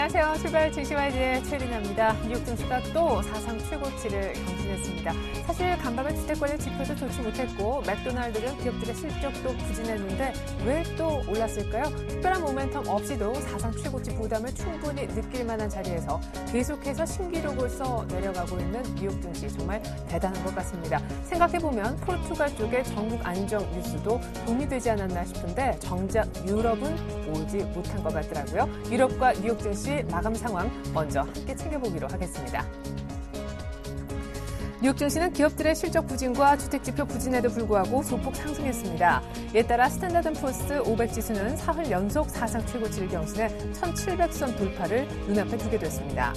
안녕하세요. 출발 증시와이즈의 최리나입니다. 뉴욕 증시가 또 사상 최고치를 경신했습니다. 사실 간밤에 주택 관련 지표도 좋지 못했고 맥도날드 등 기업들의 실적도 부진했는데 왜 또 올랐을까요? 특별한 모멘텀 없이도 사상 최고치 부담을 충분히 느낄 만한 자리에서 계속해서 신기록을 써 내려가고 있는 뉴욕 증시 정말 대단한 것 같습니다. 생각해보면 포르투갈 쪽의 전국 안정 뉴스도 도움이 되지 않았나 싶은데 정작 유럽은 오지 못한 것 같더라고요. 유럽과 뉴욕 증시 마감 상황 먼저 함께 챙겨보기로 하겠습니다. 뉴욕 증시는 기업들의 실적 부진과 주택지표 부진에도 불구하고 소폭 상승했습니다. 이에 따라 스탠다드앤푸어스 500 지수는 사흘 연속 사상 최고치를 경신해 1700선 돌파를 눈앞에 두게 됐습니다.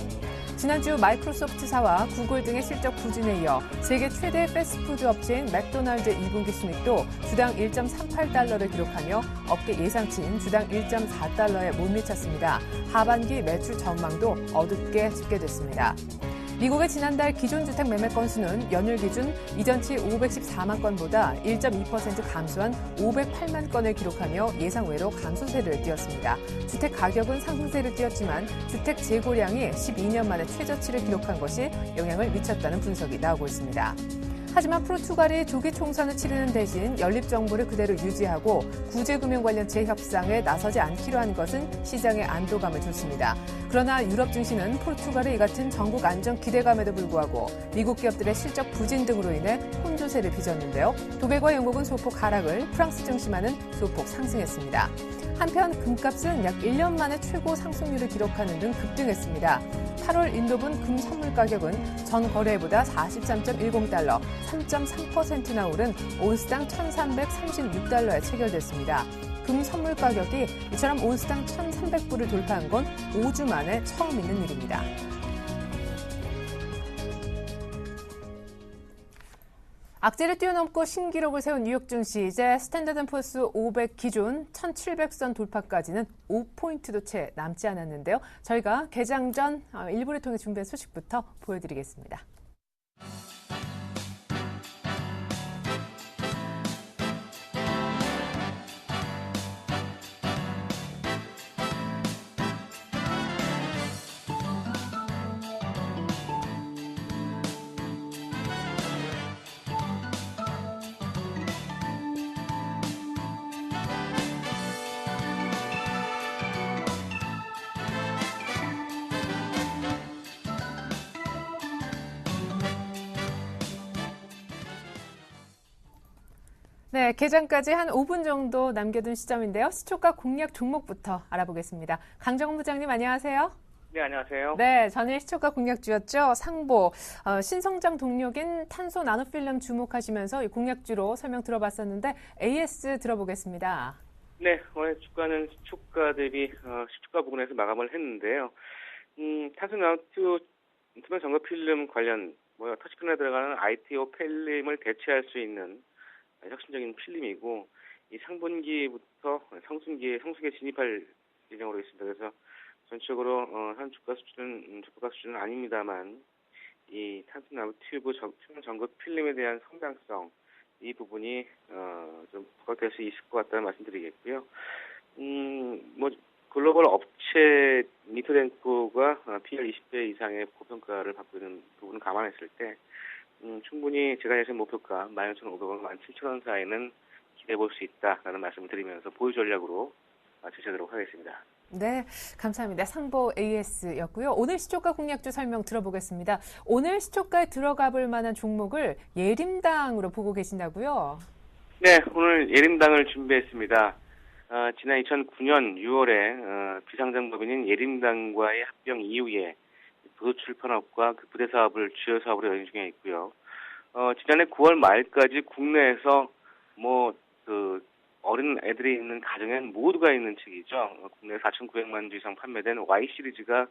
지난주 마이크로소프트사와 구글 등의 실적 부진에 이어 세계 최대 패스트푸드 업체인 맥도날드 2분기 순이익도 주당 1.38달러를 기록하며 업계 예상치인 주당 1.4달러에 못 미쳤습니다. 하반기 매출 전망도 어둡게 집계됐습니다. 미국의 지난달 기존주택 매매 건수는 연율 기준 이전치 514만 건보다 1.2% 감소한 508만 건을 기록하며 예상외로 감소세를 띄었습니다. 주택 가격은 상승세를 띄었지만 주택 재고량이 12년 만에 최저치를 기록한 것이 영향을 미쳤다는 분석이 나오고 있습니다. 하지만 포르투갈이 조기 총선을 치르는 대신 연립정부를 그대로 유지하고 구제금융 관련 재협상에 나서지 않기로 한 것은 시장에 안도감을 줬습니다. 그러나 유럽 증시는 포르투갈의 이 같은 전국 안정 기대감에도 불구하고 미국 기업들의 실적 부진 등으로 인해 혼조세를 빚었는데요. 독일과 영국은 소폭 하락을, 프랑스 증시만은 소폭 상승했습니다. 한편 금값은 약 1년 만에 최고 상승률을 기록하는 등 급등했습니다. 8월 인도분 금 선물 가격은 전 거래일보다 43.10달러, 3.3%나 오른 온스당 1,336달러에 체결됐습니다. 금 선물 가격이 이처럼 온스당 1,300불을 돌파한 건 5주 만에 처음 있는 일입니다. 악재를 뛰어넘고 신기록을 세운 뉴욕 증시, 이제 스탠다드앤푸어스 500 기준 1700선 돌파까지는 5포인트도 채 남지 않았는데요. 저희가 개장 전 일부를 통해 준비한 소식부터 보여드리겠습니다. 네, 개장까지 한 5분 정도 남겨둔 시점인데요. 시초가 공략 종목부터 알아보겠습니다. 강정훈 부장님 안녕하세요. 네, 안녕하세요. 네, 전일 시초가 공략주였죠. 상보, 신성장 동력인 탄소 나노필름 주목하시면서 공략주로 설명 들어봤었는데 AS 들어보겠습니다. 네, 오늘 주가는 시초가들이 시초가 부근에서 마감을 했는데요. 탄소 나노 투명 점거 필름 관련 터치펜에 들어가는 ITO 필름을 대체할 수 있는 혁신적인 필름이고, 이 상분기부터 성수기에 진입할 예정으로 있습니다. 그래서 전체적으로 한 주가 수준은 아닙니다만, 이 탄소 나노 튜브 투명 점거 필름에 대한 성장성, 이 부분이 좀 부각될 수 있을 것 같다는 말씀드리겠고요. 글로벌 업체 니토덴코가 PL 20배 이상의 고평가를 받고 있는 부분을 감안했을 때 충분히 제가 예상 목표가 16,500원, 17,000원 사이는 기대해 볼 수 있다라는 말씀을 드리면서 보유 전략으로 제시하도록 하겠습니다. 네, 감사합니다. 상보 AS였고요. 오늘 시초가 공략주 설명 들어보겠습니다. 오늘 시초가에 들어가 볼 만한 종목을 예림당으로 보고 계신다고요? 네, 오늘 예림당을 준비했습니다. 지난 2009년 6월에 비상장법인인 예림당과의 합병 이후에 도서출판업과 그 부대 사업을 주요 사업으로 연행 중에 있고요. 지난해 9월 말까지 국내에서 어린 애들이 있는 가정엔 모두가 있는 책이죠. 국내 4,900만 주 이상 판매된 Y 시리즈가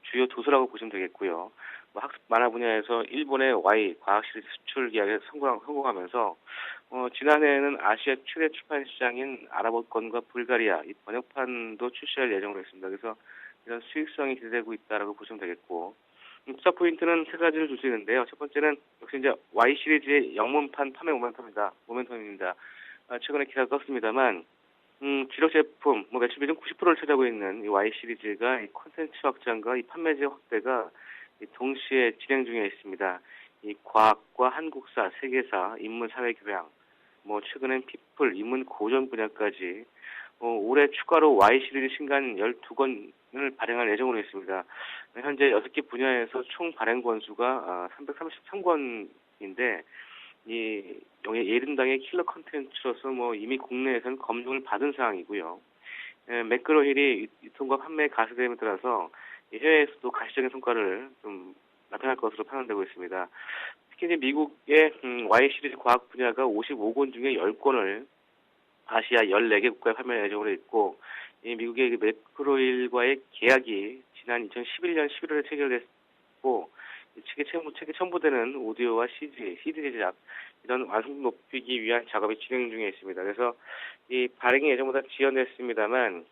주요 도서라고 보시면 되겠고요. 학습 만화 분야에서 일본의 Y 과학 시리즈 수출 계약에 성공하면서 지난해에는 아시아 최대 출판 시장인 아랍어권과 불가리아 이 번역판도 출시할 예정으로 있습니다. 그래서 이런 수익성이 기대되고 있다라고 보시면 되겠고, 투자 포인트는 세 가지를 줄 수 있는데요. 첫 번째는 역시 이제 Y 시리즈의 영문판 판매 모멘텀입니다. 최근에 기사가 떴습니다만 주력 제품, 매출 비중 90%를 차지하고 있는 이 Y 시리즈가 이 콘텐츠 확장과 이 판매지 확대가 동시에 진행 중에 있습니다. 이 과학과 한국사, 세계사, 인문 사회 교양, 최근엔 피플, 인문 고전 분야까지 올해 추가로 Y 시리즈 신간 12권을 발행할 예정으로 있습니다. 현재 6개 분야에서 총 발행 권수가 333권인데 이 예림당의 킬러 컨텐츠로서 이미 국내에서는 검증을 받은 사항이고요. 매크로힐이 유통과 판매 가세됨에 따라서 해외에서도 가시적인 성과를 좀 나타날 것으로 판단되고 있습니다. 특히 이제 미국의 Y 시리즈 과학 분야가 55권 중에 10권을 아시아 14개 국가에 판매 예정으로 있고, 이 미국의 매크로힐과의 계약이 지난 2011년 11월에 체결됐고, 이 책에 첨부되는 오디오와 CD 제작, 이런 완성도 높이기 위한 작업이 진행 중에 있습니다. 그래서 이 발행이 예정보다 지연됐습니다만,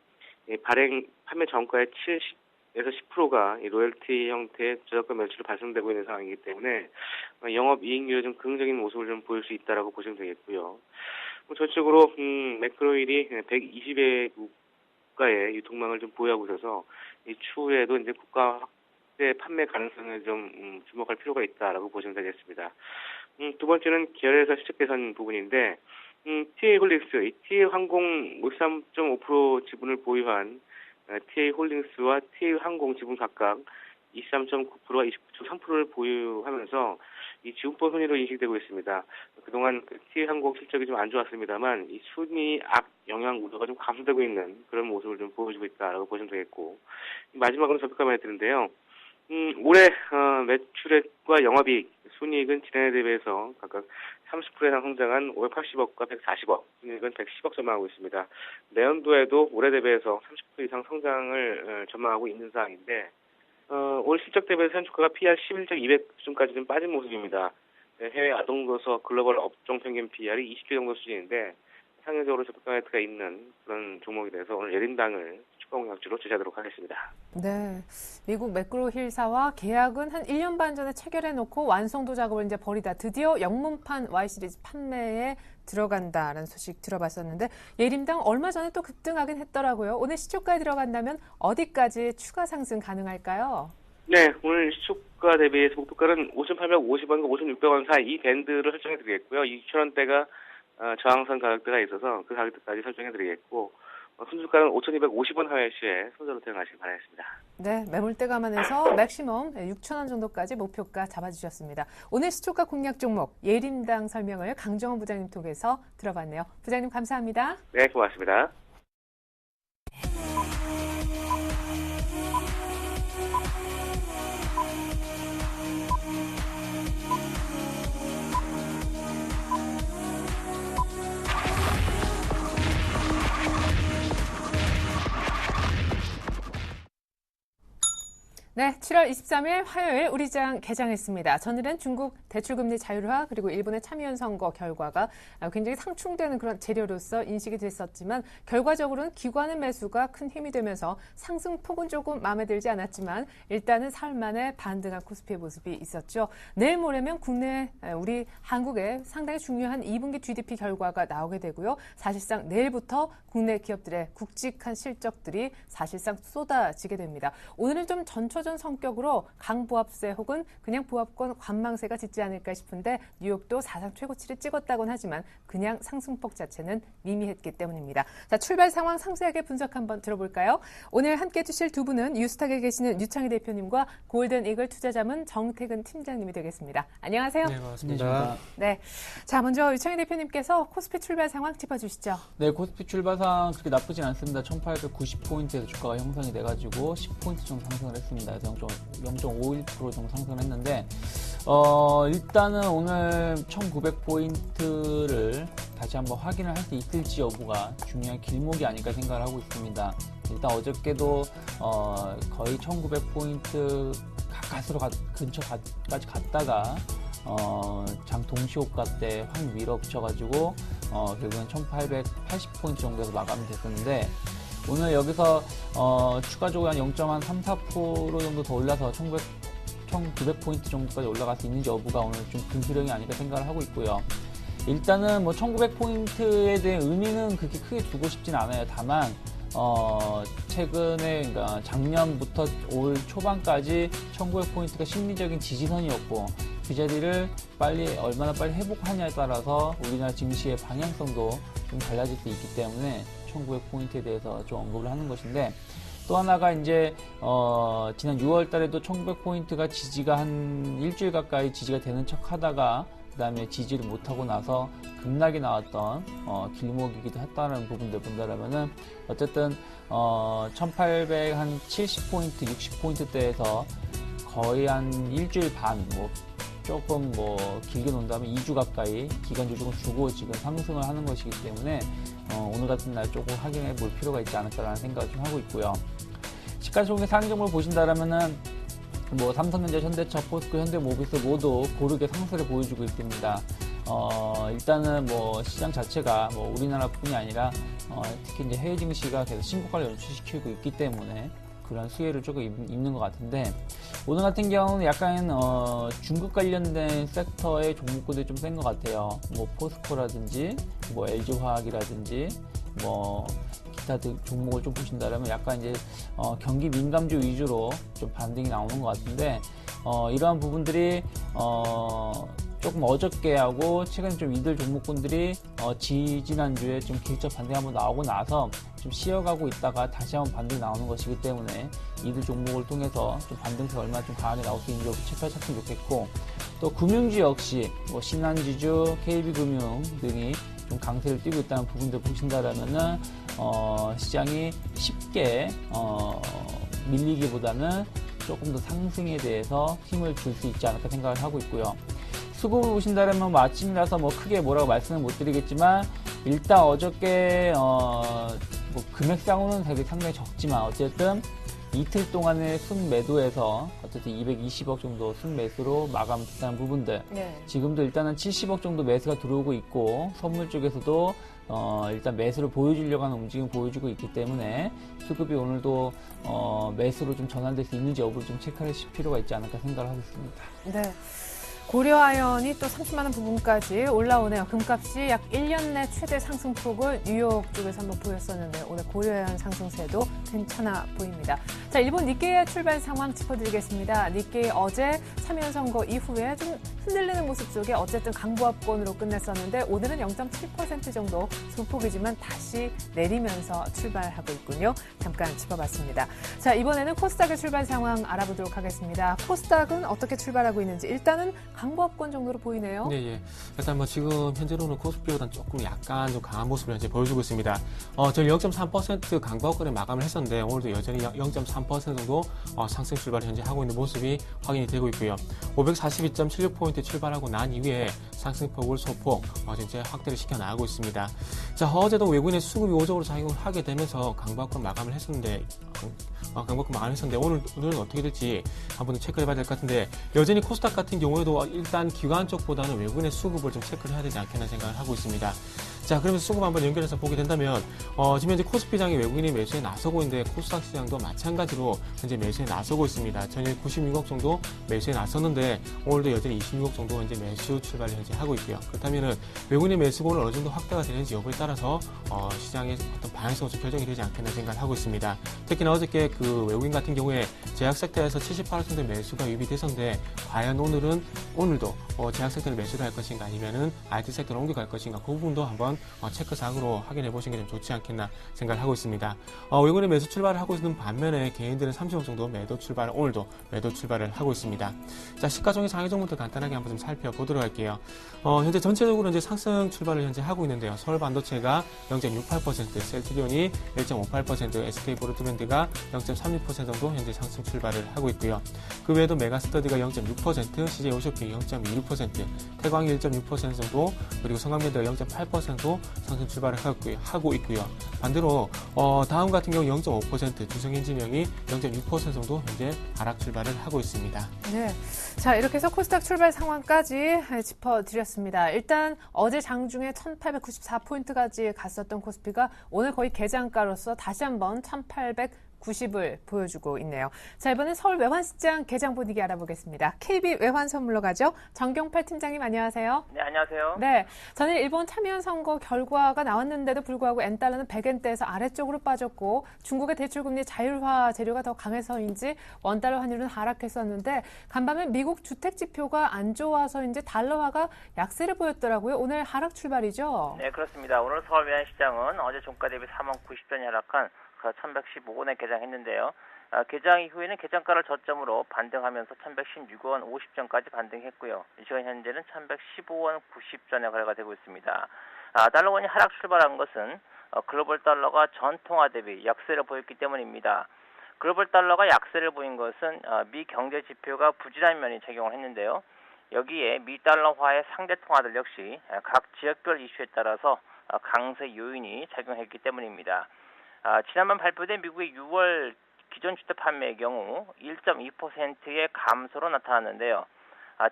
이 발행 판매 전가의 70에서 10%가 이 로열티 형태의 저작권 매출로 발생되고 있는 상황이기 때문에 영업 이익률에 좀 긍정적인 모습을 좀 보일 수 있다라고 보시면 되겠고요. 전적으로 매크로힐이 120의 국가의 유통망을 좀 보유하고 있어서 이 추후에도 이제 국가 확대 판매 가능성을 좀 주목할 필요가 있다라고 보시면 되겠습니다. 두 번째는 계열에서 실적 개선 부분인데, TA 홀딩스, TA 항공 53.5% 지분을 보유한 TA 홀딩스와 TA 항공 지분 각각 23.9%와 29.3%를 보유하면서 이 지분법 손해로 인식되고 있습니다. 그동안 TA 항공 실적이 좀 안 좋았습니다만 이 순이악 영향 우려가 좀 감소되고 있는 그런 모습을 좀 보여주고 있다라고 보시면 되겠고, 마지막으로 저평가 말씀드리는데요. 올해 매출액과 영업이익, 순이익은 지난해 대비해서 각각 30% 이상 성장한 580억과 140억, 순이익은 110억 전망하고 있습니다. 내년도에도 올해 대비해서 30% 이상 성장을 전망하고 있는 상황인데, 올 실적 대비해서 현주가가 PR 11.200 수준까지 좀 빠진 모습입니다. 해외 아동도서 글로벌 업종 평균 PR이 20개 정도 수준인데, 상대적으로 저평가 매트가 있는 그런 종목이 돼서 오늘 예린당을 추가 공략주로 제시하도록 하겠습니다. 네, 미국 매크로힐사와 계약은 한 1년 반 전에 체결해놓고 완성도 작업을 이제 벌이다 드디어 영문판 Y 시리즈 판매에 들어간다라는 소식 들어봤었는데, 예림당 얼마 전에 또 급등하긴 했더라고요. 오늘 시초가에 들어간다면 어디까지 추가 상승 가능할까요? 네, 오늘 시초가 대비해서 목표가는 5,850원과 5,600원 사이 이 밴드를 설정해드리겠고요. 6,000원대가 저항선 가격대가 있어서 그 가격대까지 설정해드리겠고, 순주가는 5,250원 하회 시에 손절로 대응하시기 바라겠습니다. 네, 매물대 감안해서 맥시멈 6,000원 정도까지 목표가 잡아주셨습니다. 오늘 시초가 공략 종목 예림당 설명을 강정원 부장님 통해서 들어봤네요. 부장님 감사합니다. 네, 고맙습니다. 네, 7월 23일 화요일 우리장 개장했습니다. 전일은 중국 대출금리 자율화 그리고 일본의 참의원 선거 결과가 굉장히 상충되는 그런 재료로서 인식이 됐었지만, 결과적으로는 기관의 매수가 큰 힘이 되면서 상승폭은 조금 마음에 들지 않았지만 일단은 사흘 만에 반등한 코스피의 모습이 있었죠. 내일 모레면 국내 우리 한국의 상당히 중요한 2분기 GDP 결과가 나오게 되고요. 사실상 내일부터 국내 기업들의 굵직한 실적들이 사실상 쏟아지게 됩니다. 오늘은 좀 전초전 성격으로 강보합세 혹은 그냥 보합권 관망세가 짙지 않을까 싶은데, 뉴욕도 사상 최고치를 찍었다곤 하지만 그냥 상승폭 자체는 미미했기 때문입니다. 자, 출발 상황 상세하게 분석 한번 들어볼까요? 오늘 함께 해주실 두 분은 뉴스탁에 계시는 유창희 대표님과 골든 이글 투자자문 정태근 팀장님이 되겠습니다. 안녕하세요. 네, 반갑습니다. 네, 자 먼저 유창희 대표님께서 코스피 출발 상황 짚어주시죠. 네, 코스피 출발 상황 그렇게 나쁘진 않습니다. 1890포인트에서 주가가 형성이 돼가지고 10포인트 정도 상승을 했습니다. 그래서 0.51% 정도 상승을 했는데, 일단은 오늘 1900포인트를 다시 한번 확인을 할 수 있을지 여부가 중요한 길목이 아닐까 생각을 하고 있습니다. 일단 어저께도 거의 1900포인트 가까스로 근처까지 갔다가 장 동시호가 때 확 밀어붙여가지고 결국엔 1880포인트 정도에서 마감이 됐었는데, 오늘 여기서 추가적으로 한 0.34% 정도 더 올라서 1900포인트 정도까지 올라갈 수 있는지 여부가 오늘 좀 분수령이 아닐까 생각을 하고 있고요. 일단은 뭐 1900포인트에 대한 의미는 그렇게 크게 두고 싶진 않아요. 다만 최근에 그러니까 작년부터 올 초반까지 1900포인트가 심리적인 지지선이었고 그 자리를 얼마나 빨리 회복하냐에 따라서 우리나라 증시의 방향성도 좀 달라질 수 있기 때문에 1900포인트에 대해서 좀 언급을 하는 것인데, 또 하나가 이제 지난 6월 달에도 1900포인트가 지지가 한 일주일 가까이 지지가 되는 척 하다가 그 다음에 지지를 못하고 나서 급락이 나왔던 길목이기도 했다는 부분들 본다라면은 어쨌든 1800 한 70포인트, 60포인트대에서 거의 한 일주일 반, 조금 길게 논다면 2주 가까이 기간 조정을 주고 지금 상승을 하는 것이기 때문에 오늘 같은 날 조금 확인해 볼 필요가 있지 않을까라는 생각을 좀 하고 있고요. 시가총액 상승을 보신다라면은 삼성전자, 현대차, 포스코, 현대모비스 모두 고르게 상승을 보여주고 있습니다. 일단은 시장 자체가 우리나라뿐이 아니라 특히 이제 해외 증시가 계속 신고가를 연출시키고 있기 때문에 그런 수혜를 조금 입는 것 같은데, 오늘 같은 경우는 약간 중국 관련된 섹터의 종목군들이 좀 센 것 같아요. 포스코라든지 LG화학이라든지 기타 종목을 좀 보신다면 약간 이제 경기 민감주 위주로 좀 반등이 나오는 것 같은데, 이러한 부분들이 조금 어저께 하고 최근 좀 이들 종목군들이 지난주에 좀 기술적 반등이 한번 나오고 나서 좀 쉬어가고 있다가 다시 한번 반등이 나오는 것이기 때문에 이들 종목을 통해서 좀 반등세가 얼마나 좀 강하게 나올 수 있는지 체크하셨으면 좋겠고, 또 금융주 역시 신한지주, KB금융 등이 좀 강세를 띠고 있다는 부분들 보신다라면은 시장이 쉽게 밀리기보다는 조금 더 상승에 대해서 힘을 줄 수 있지 않을까 생각을 하고 있고요. 수급을 보신다면 아침이라서 크게 뭐라고 말씀을 못 드리겠지만, 일단 어저께 금액상으로는 되게 상당히 적지만 어쨌든 이틀 동안의 순매도에서 어쨌든 220억 정도 순매수로 마감됐다는 부분들. 네. 지금도 일단은 70억 정도 매수가 들어오고 있고, 선물 쪽에서도 일단 매수를 보여주려고 하는 움직임을 보여주고 있기 때문에 수급이 오늘도 매수로 좀 전환될 수 있는지 여부를 좀 체크하실 필요가 있지 않을까 생각을 하고 있습니다. 네. 고려아연이 또 30만 원 부분까지 올라오네요. 금값이 약 1년 내 최대 상승폭을 뉴욕 쪽에서 한번 보였었는데 오늘 고려아연 상승세도 괜찮아 보입니다. 자, 일본 니케이의 출발 상황 짚어드리겠습니다. 니케이 어제 참여 선거 이후에 좀 흔들리는 모습 속에 어쨌든 강보합권으로 끝냈었는데 오늘은 0.7% 정도 소폭이지만 다시 내리면서 출발하고 있군요. 잠깐 짚어봤습니다. 자, 이번에는 코스닥의 출발 상황 알아보도록 하겠습니다. 코스닥은 어떻게 출발하고 있는지 일단은 강보합권 정도로 보이네요. 네. 일단 지금 현재로는 코스피보다는 조금 약간 좀 강한 모습을 현재 보여주고 있습니다. 저희 0.3% 강보합권에 마감을 했었는데 오늘도 여전히 0.3% 정도 상승 출발을 현재 하고 있는 모습이 확인이 되고 있고요. 542.76포인트 출발하고 난 이후에 상승폭을 소폭 현재 확대를 시켜 나가고 있습니다. 자, 어제도 외국인의 수급이 우호적으로 작용을 하게 되면서 강보합권 마감을 했었는데 오늘은 어떻게 될지 한번 체크해봐야 될 것 같은데, 여전히 코스닥 같은 경우에도 일단 기관 쪽보다는 외국인의 수급을 좀 체크를 해야 되지 않겠나 생각을 하고 있습니다. 자, 그러면서 수급 한번 연결해서 보게 된다면 지금 현재 코스피장이 외국인이 매수에 나서고 있는데 코스닥 시장도 마찬가지로 현재 매수에 나서고 있습니다. 전일 96억 정도 매수에 나섰는데 오늘도 여전히 26억 정도 현재 매수 출발을 현재 하고 있고요. 그렇다면은 외국인의 매수고는 어느 정도 확대가 되는지 여부에 따라서 시장의 어떤 방향성이 좀 결정이 되지 않겠나 생각을 하고 있습니다. 특히나 어저께 그 외국인 같은 경우에 제약 섹터에서 78% 매수가 유입이 됐었는데 과연 오늘도 제약 섹터를 매수를 할 것인가 아니면은 IT 섹터로 옮겨갈 것인가, 그 부분도 한번 체크사항으로 확인해 보시는 게 좀 좋지 않겠나 생각을 하고 있습니다. 외국인의 매수 출발을 하고 있는 반면에 개인들은 30억 정도 오늘도 매도 출발을 하고 있습니다. 자, 시가총액 상위 종목들 간단하게 한번 좀 살펴보도록 할게요. 현재 전체적으로 이제 상승 출발을 현재 하고 있는데요. 서울 반도체가 0.68%, 셀트리온이 1.58%, SK 브로드밴드가 0.36% 정도 현재 상승 출발을 하고 있고요. 그 외에도 메가스터디가 0.6%, CJ 오쇼핑 0.26%, 태광이 1.6% 정도, 그리고 성강매드가 0.8% 상승 출발을 하고 있고요. 반대로 다음 같은 경우 0.5%, 두성엔지명이 0.6% 정도 현재 하락 출발을 하고 있습니다. 네, 자, 이렇게 해서 코스닥 출발 상황까지 짚어드렸습니다. 일단 어제 장중에 1894포인트까지 갔었던 코스피가 오늘 거의 개장가로서 다시 한번 1800 90을 보여주고 있네요. 자, 이번엔 서울 외환시장 개장 분위기 알아보겠습니다. KB 외환 선물로 가죠. 정경팔 팀장님 안녕하세요. 네, 안녕하세요. 네, 전일 일본 참여연 선거 결과가 나왔는데도 불구하고 엔달러는 100엔대에서 아래쪽으로 빠졌고 중국의 대출금리 자율화 재료가 더 강해서인지 원달러 환율은 하락했었는데 간밤에 미국 주택 지표가 안 좋아서인지 달러화가 약세를 보였더라고요. 오늘 하락 출발이죠? 네, 그렇습니다. 오늘 서울 외환시장은 어제 종가 대비 4만 90전이 하락한 1115원에 개장했는데요. 개장 이후에는 개장가를 저점으로 반등하면서 1116원 50전까지 반등했고요. 이 시간 현재는 1115원 90전에 거래가 되고 있습니다. 달러원이 하락 출발한 것은 글로벌 달러가 전통화 대비 약세를 보였기 때문입니다. 글로벌 달러가 약세를 보인 것은 미 경제 지표가 부진한 면이 작용을 했는데요. 여기에 미 달러화의 상대 통화들 역시 각 지역별 이슈에 따라서 강세 요인이 작용했기 때문입니다. 지난번 발표된 미국의 6월 기존주택 판매의 경우 1.2%의 감소로 나타났는데요.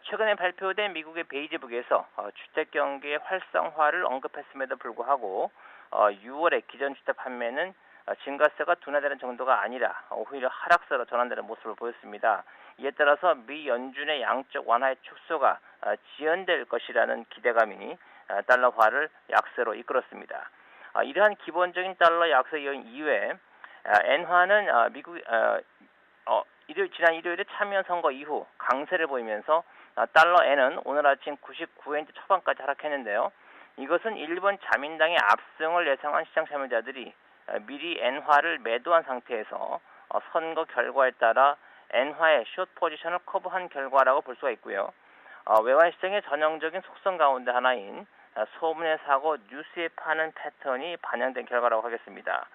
최근에 발표된 미국의 베이지북에서 주택 경기의 활성화를 언급했음에도 불구하고 6월의 기존주택 판매는 증가세가 둔화되는 정도가 아니라 오히려 하락세로 전환되는 모습을 보였습니다. 이에 따라서 미 연준의 양적 완화의 축소가 지연될 것이라는 기대감이 달러화를 약세로 이끌었습니다. 이러한 기본적인 달러 약세 요인 이외에 엔화는 지난 일요일에 참여연 선거 이후 강세를 보이면서 달러 엔은 오늘 아침 99엔대 초반까지 하락했는데요. 이것은 일본 자민당의 압승을 예상한 시장 참여자들이 미리 엔화를 매도한 상태에서 선거 결과에 따라 엔화의 숏 포지션을 커버한 결과라고 볼 수가 있고요. 외환시장의 전형적인 속성 가운데 하나인 소문의 사고 뉴스에 파는 패턴이 반영된 결과라고 하겠습니다.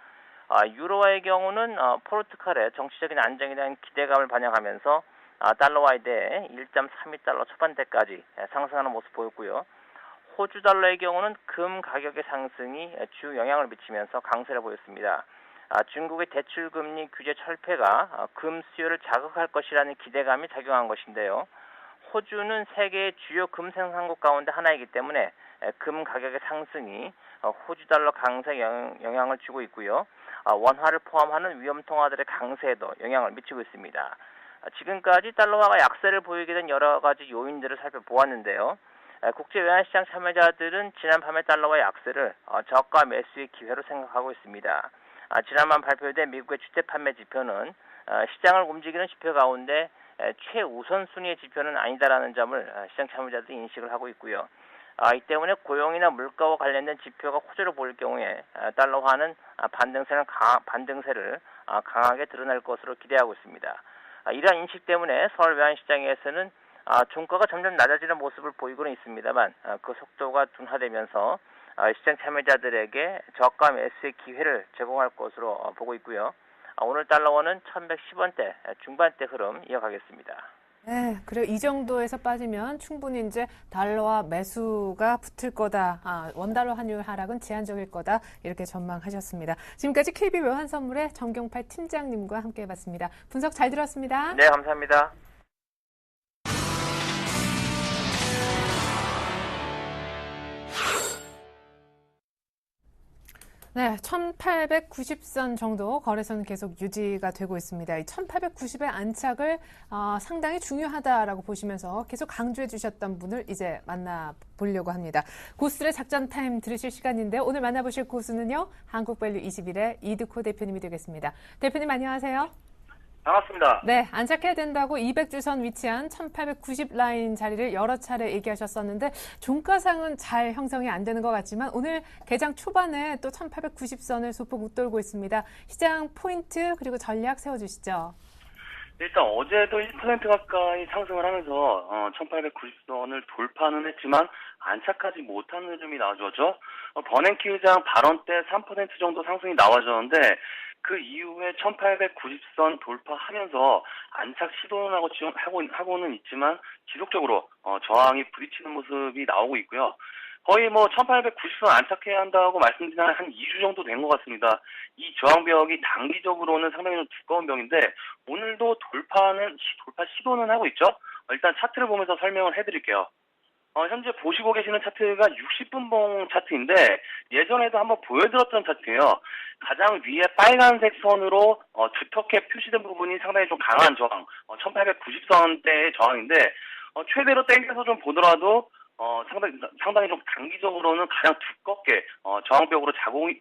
유로화의 경우는 포르투갈의 정치적인 안정에 대한 기대감을 반영하면서 달러화에 대해 1.32달러 초반대까지 상승하는 모습 보였고요. 호주 달러의 경우는 금 가격의 상승이 주 영향을 미치면서 강세를 보였습니다. 중국의 대출금리 규제 철폐가 금 수요를 자극할 것이라는 기대감이 작용한 것인데요. 호주는 세계의 주요 금 생산국 가운데 하나이기 때문에 금 가격의 상승이 호주 달러 강세에 영향을 주고 있고요. 원화를 포함하는 위험통화들의 강세에도 영향을 미치고 있습니다. 지금까지 달러화가 약세를 보이게 된 여러 가지 요인들을 살펴보았는데요. 국제 외환시장 참여자들은 지난 밤의 달러화 약세를 저가 매수의 기회로 생각하고 있습니다. 지난밤 발표된 미국의 주택 판매 지표는 시장을 움직이는 지표 가운데 최우선 순위의 지표는 아니다라는 점을 시장 참여자들이 인식을 하고 있고요. 이 때문에 고용이나 물가와 관련된 지표가 호재로 보일 경우에 달러화는 반등세를 강하게 드러낼 것으로 기대하고 있습니다. 이러한 인식 때문에 서울 외환시장에서는 종가가 점점 낮아지는 모습을 보이고는 있습니다만 그 속도가 둔화되면서 시장 참여자들에게 저가 매수의 기회를 제공할 것으로 보고 있고요. 오늘 달러원은 1110원대 중반대 흐름 이어가겠습니다. 네, 그리고 이 정도에서 빠지면 충분히 이제 달러와 매수가 붙을 거다. 원달러 환율 하락은 제한적일 거다. 이렇게 전망하셨습니다. 지금까지 KB 외환선물의 정경팔 팀장님과 함께해봤습니다. 분석 잘 들었습니다. 네, 감사합니다. 네, 1890선 정도 거래선은 계속 유지가 되고 있습니다. 이 1890의 안착을 상당히 중요하다라고 보시면서 계속 강조해 주셨던 분을 이제 만나보려고 합니다. 고수들의 작전 타임 들으실 시간인데요. 오늘 만나보실 고수는요. 한국밸류 21의 이드코 대표님이 되겠습니다. 대표님 안녕하세요. 반갑습니다. 네, 안착해야 된다고 200주선 위치한 1890 라인 자리를 여러 차례 얘기하셨었는데 종가상은 잘 형성이 안 되는 것 같지만 오늘 개장 초반에 또 1890선을 소폭 웃돌고 있습니다. 시장 포인트 그리고 전략 세워주시죠. 일단 어제도 1% 가까이 상승을 하면서 1890선을 돌파는 했지만 안착하지 못한 흐름이 나와줬죠. 버냉키 의장 발언 때 3% 정도 상승이 나와줬는데 그 이후에 1890선 돌파하면서 안착 시도는 하고는 있지만 지속적으로 저항이 부딪히는 모습이 나오고 있고요. 거의 1890선 안착해야 한다고 말씀드린 한 2주 정도 된 것 같습니다. 이 저항벽이 단기적으로는 상당히 좀 두꺼운 벽인데 오늘도 돌파 시도는 하고 있죠. 일단 차트를 보면서 설명을 해드릴게요. 현재 보시고 계시는 차트가 60분봉 차트인데 예전에도 한번 보여드렸던 차트예요. 가장 위에 빨간색 선으로 두텁게 표시된 부분이 상당히 좀 강한 저항, 1890선대의 저항인데 최대로 땡겨서 좀 보더라도 상당히 좀 단기적으로는 가장 두껍게 저항벽으로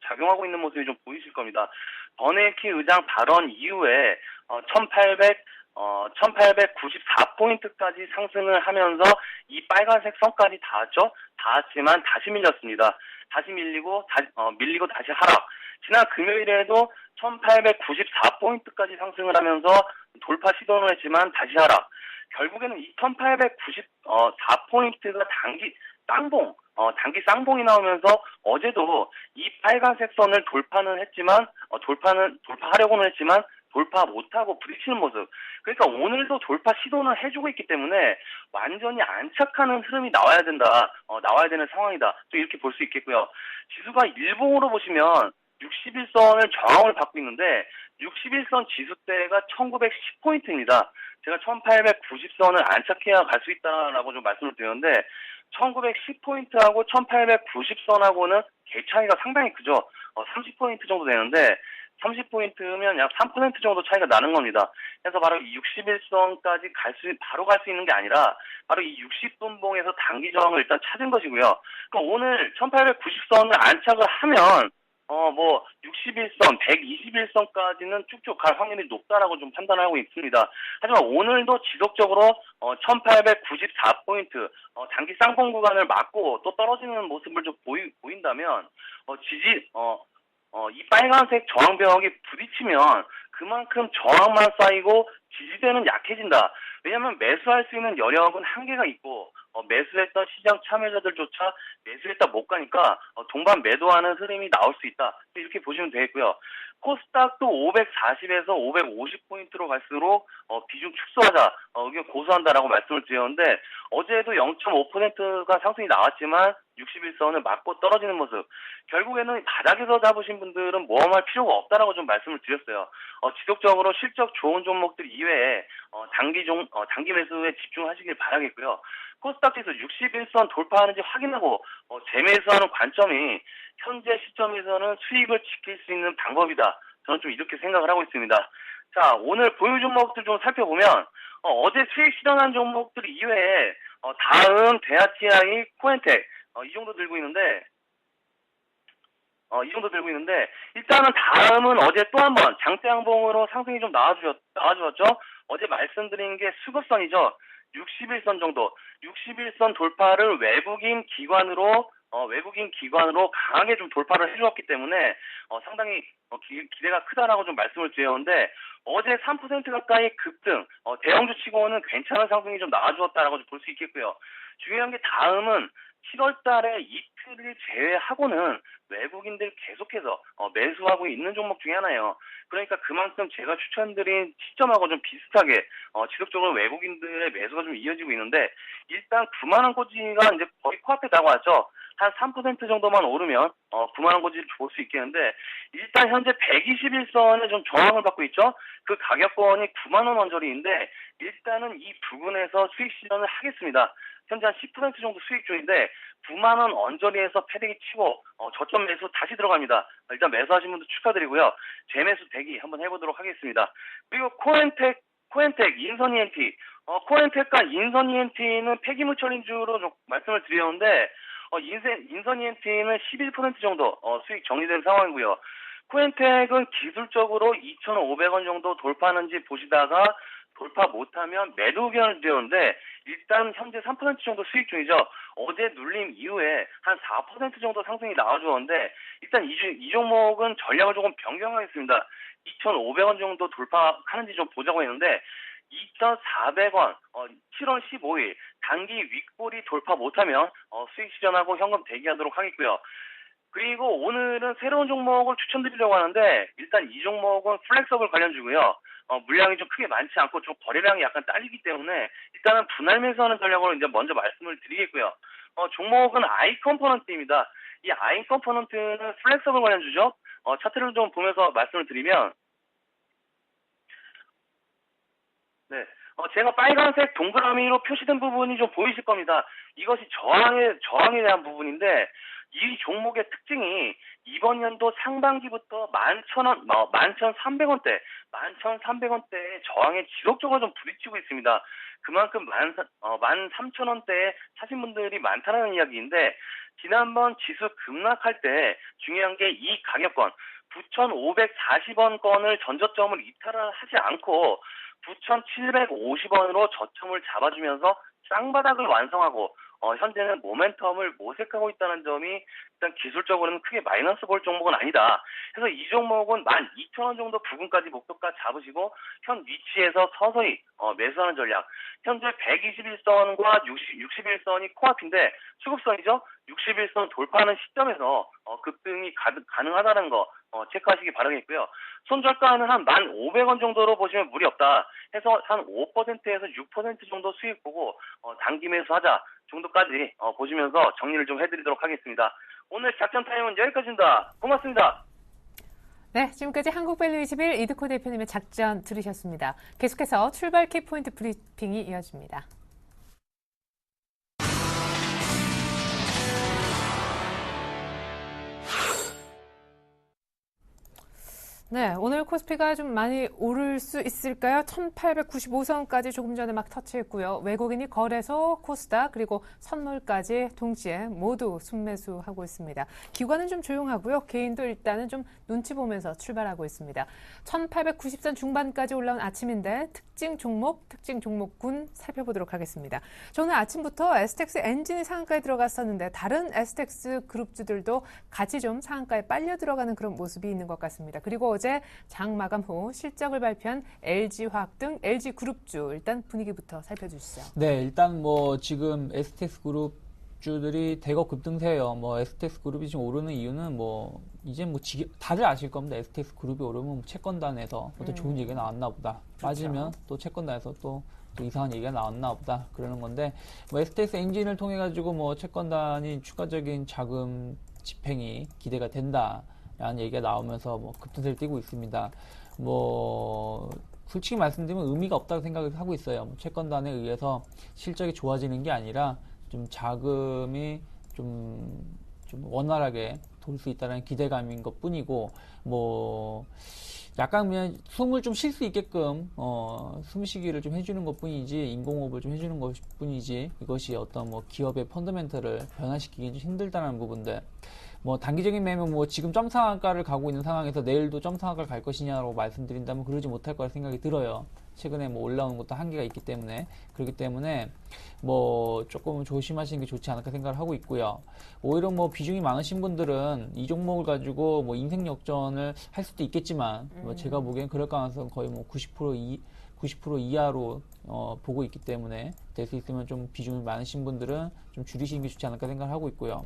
작용하고 있는 모습이 좀 보이실 겁니다. 버네키 의장 발언 이후에 1894포인트까지 상승을 하면서 이 빨간색 선까지 닿았지만 다시 밀렸습니다. 다시 밀리고 다시 하락. 지난 금요일에도 1894포인트까지 상승을 하면서 돌파 시도를 했지만 다시 하락. 결국에는 이 1894포인트가 단기 쌍봉이 나오면서 어제도 이 빨간색 선을 돌파하려고는 했지만 돌파 못하고 부딪히는 모습. 그러니까 오늘도 돌파 시도는 해주고 있기 때문에 완전히 안착하는 흐름이 나와야 되는 상황이다. 또 이렇게 볼 수 있겠고요. 지수가 일봉으로 보시면 61선을 저항을 받고 있는데 61선 지수대가 1910포인트입니다. 제가 1890선을 안착해야 갈 수 있다라고 좀 말씀을 드렸는데 1910포인트하고 1890선하고는 개 차이가 상당히 크죠. 30포인트 정도 되는데 30포인트면 약 3% 정도 차이가 나는 겁니다. 그래서 바로 이 61선까지 바로 갈 수 있는 게 아니라 바로 이 60분봉에서 단기 저항을 일단 찾은 것이고요. 그럼 오늘 1890선을 안착을 하면 61선, 121선까지는 쭉쭉 갈 확률이 높다라고 좀 판단하고 있습니다. 하지만 오늘도 지속적으로 1894포인트 단기 쌍봉 구간을 맞고 또 떨어지는 모습을 좀 보인다면 이 빨간색 저항벽이 부딪히면 그만큼 저항만 쌓이고 지지대는 약해진다. 왜냐하면 매수할 수 있는 여력은 한계가 있고 매수했던 시장 참여자들조차 매수했다 못 가니까 동반 매도하는 흐름이 나올 수 있다. 이렇게 보시면 되겠고요. 코스닥도 540에서 550포인트로 갈수록 비중 축소하자 의견 고수한다라고 말씀을 드렸는데 어제도 0.5%가 상승이 나왔지만 61선을 맞고 떨어지는 모습. 결국에는 바닥에서 잡으신 분들은 모험할 필요가 없다라고 좀 말씀을 드렸어요. 지속적으로 실적 좋은 종목들 이외에 단기 매수에 집중하시길 바라겠고요. 코스닥 지수 61선 돌파하는지 확인하고 재매수하는 관점이 현재 시점에서는 수익을 지킬 수 있는 방법이다. 저는 좀 이렇게 생각을 하고 있습니다. 자, 오늘 보유 종목들 좀 살펴보면 어제 수익 실현한 종목들 이외에 다음 대하TI, 코엔텍 이 정도 들고 있는데 일단은 다음은 어제 또 한 번 장대양봉으로 상승이 좀 나와주었죠. 어제 말씀드린 게 수급선이죠. 61선 정도, 61선 돌파를 외국인 기관으로 강하게 좀 돌파를 해주었기 때문에 상당히 기대가 크다라고 좀 말씀을 드렸는데 어제 3% 가까이 급등, 대형주 치고는 괜찮은 상승이 좀 나와주었다라고 볼 수 있겠고요. 중요한 게 다음은 7월 달에 이틀을 제외하고는 외국인들 계속해서 매수하고 있는 종목 중에 하나예요. 그러니까 그만큼 제가 추천드린 시점하고 좀 비슷하게 지속적으로 외국인들의 매수가 좀 이어지고 있는데 일단 9만원 고지가 이제 거의 코앞에 다가왔죠. 한 3% 정도만 오르면 9만원 고지를 볼 수 있겠는데 일단 현재 121선에 좀 저항을 받고 있죠. 그 가격권이 9만원 언저리인데 일단은 이 부분에서 수익 실현을 하겠습니다. 현재 한 10% 정도 수익 중인데 9만원 언저리에서 패대기 치고 저점 매수 다시 들어갑니다. 일단 매수하신 분들 축하드리고요. 재매수 대기 한번 해보도록 하겠습니다. 그리고 코엔텍, 인선 ENT 코엔텍과 인선 ENT는 폐기물처리주로 좀 말씀을 드렸는데 인선 ENT는 11% 정도 수익 정리된 상황이고요. 코엔텍은 기술적으로 2,500원 정도 돌파하는지 보시다가 돌파 못하면 매도 의견을 드렸는데 일단 현재 3% 정도 수익 중이죠. 어제 눌림 이후에 한 4% 정도 상승이 나와주었는데 일단 이 종목은 전략을 조금 변경하겠습니다. 2,500원 정도 돌파하는지 좀 보자고 했는데 2,400원 7월 15일 단기 윗골이 돌파 못하면 수익 실현하고 현금 대기하도록 하겠고요. 그리고 오늘은 새로운 종목을 추천드리려고 하는데 일단 이 종목은 플렉서블 관련주고요. 물량이 좀 크게 많지 않고 좀 거래량이 약간 딸리기 때문에 일단은 분할 매수하는 전략으로 이제 먼저 말씀을 드리겠고요. 종목은 아이컴포넌트입니다. 이 아이컴포넌트는 플렉서블 관련주죠. 차트를 좀 보면서 말씀을 드리면 네, 제가 빨간색 동그라미로 표시된 부분이 좀 보이실 겁니다. 이것이 저항에 대한 부분인데, 이 종목의 특징이 이번 연도 상반기부터 11,300원대의 저항에 지속적으로 좀 부딪히고 있습니다. 그만큼 13,000원대에 사신 분들이 많다는 이야기인데, 지난번 지수 급락할 때 중요한 게 이 가격권 9,540원권을 전저점을 이탈을 하지 않고 9,750원으로 저점을 잡아주면서 쌍바닥을 완성하고 현재는 모멘텀을 모색하고 있다는 점이 일단 기술적으로는 크게 마이너스 볼 종목은 아니다. 그래서 이 종목은 12,000원 정도 부근까지 목표가 잡으시고 현 위치에서 서서히 매수하는 전략. 현재 121선과 61선이 코앞인데 수급선이죠. 61선 돌파하는 시점에서 급등이 가능하다는 거 체크하시기 바라겠고요. 손절가는 한 1,500원 정도로 보시면 무리 없다 해서 한 5%에서 6% 정도 수익 보고 단기 매수하자 정도까지 보시면서 정리를 좀 해드리도록 하겠습니다. 오늘 작전 타임은 여기까지입니다. 고맙습니다. 네, 지금까지 한국밸류21 이드코 대표님의 작전 들으셨습니다. 계속해서 출발 키포인트 브리핑이 이어집니다. 네, 오늘 코스피가 좀 많이 오를 수 있을까요? 1895선까지 조금 전에 막 터치했고요. 외국인이 거래소, 코스닥, 그리고 선물까지 동시에 모두 순매수하고 있습니다. 기관은 좀 조용하고요. 개인도 일단은 좀 눈치 보면서 출발하고 있습니다. 1890선 중반까지 올라온 아침인데 특징 종목군 살펴보도록 하겠습니다. 저는 아침부터 STX 엔진이 상한가에 들어갔었는데 다른 STX 그룹주들도 같이 좀 상한가에 빨려 들어가는 그런 모습이 있는 것 같습니다. 그리고 어제 장 마감 후 실적을 발표한 LG화학 등 LG그룹주 일단 분위기부터 살펴주시죠. 네, 일단 뭐 지금 STX 그룹주들이 대거 급등세예요. 뭐 STX 그룹이 지금 오르는 이유는 뭐 이제 뭐 다들 아실 겁니다. STX 그룹이 오르면 채권단에서 어떤 좋은 얘기가 나왔나 보다. 그렇죠. 빠지면 또 채권단에서 또 이상한 얘기가 나왔나 보다. 그러는 건데 뭐 STX 엔진을 통해 가지고 뭐 채권단이 추가적인 자금 집행이 기대가 된다. 라는 얘기가 나오면서 뭐 급등세를 띄고 있습니다. 뭐 솔직히 말씀드리면 의미가 없다고 생각을 하고 있어요. 채권단에 의해서 실적이 좋아지는 게 아니라 좀 자금이 좀 원활하게 돌 수 있다는 기대감인 것 뿐이고 뭐 약간 그냥 숨을 좀 쉴 수 있게끔 숨쉬기를 좀 해주는 것 뿐이지 인공호흡을 좀 해주는 것 뿐이지 이것이 어떤 뭐 기업의 펀더멘털을 변화시키기 좀 힘들다는 부분들 뭐 단기적인 매매 뭐 지금 점상한가를 가고 있는 상황에서 내일도 점상한가를 갈 것이냐고 말씀드린다면 그러지 못할 거라 생각이 들어요. 최근에 뭐 올라오는 것도 한계가 있기 때문에 그렇기 때문에 뭐 조금 조심하시는 게 좋지 않을까 생각을 하고 있고요. 오히려 뭐 비중이 많으신 분들은 이 종목을 가지고 뭐 인생 역전을 할 수도 있겠지만 뭐 제가 보기엔 그럴 가능성 거의 뭐 90% 이하로 보고 있기 때문에 될 수 있으면 좀 비중이 많으신 분들은 좀 줄이시는 게 좋지 않을까 생각을 하고 있고요.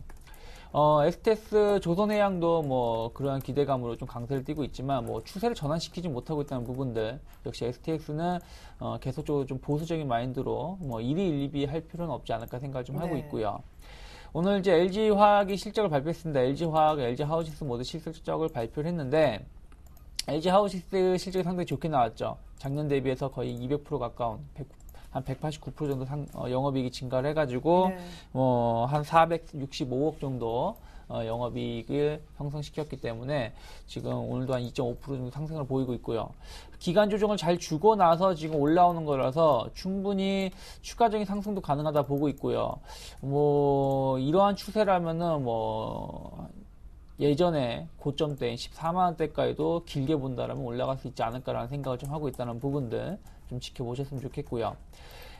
STS 조선해양도 뭐 그러한 기대감으로 좀 강세를 띠고 있지만 뭐 추세를 전환시키지 못하고 있다는 부분들 역시 STX는 계속적으로 좀 보수적인 마인드로 뭐 1위 1비 할 필요는 없지 않을까 생각을 좀 하고 있고요. 오늘 이제 LG화학이 실적을 발표했습니다. LG화학, LG하우시스 모두 실적을 발표를 했는데 LG하우시스 실적이 상당히 좋게 나왔죠. 작년 대비해서 거의 200% 가까운 한 189% 정도 영업이익이 증가를 해가지고 한 465억 정도 영업이익을 형성시켰기 때문에 지금 오늘도 한 2.5% 정도 상승을 보이고 있고요. 기간 조정을 잘 주고 나서 지금 올라오는 거라서 충분히 추가적인 상승도 가능하다 보고 있고요. 뭐 이러한 추세라면은 뭐 예전에 고점 때인 14만원대까지도 길게 본다라면 올라갈 수 있지 않을까라는 생각을 좀 하고 있다는 부분들 좀 지켜보셨으면 좋겠고요.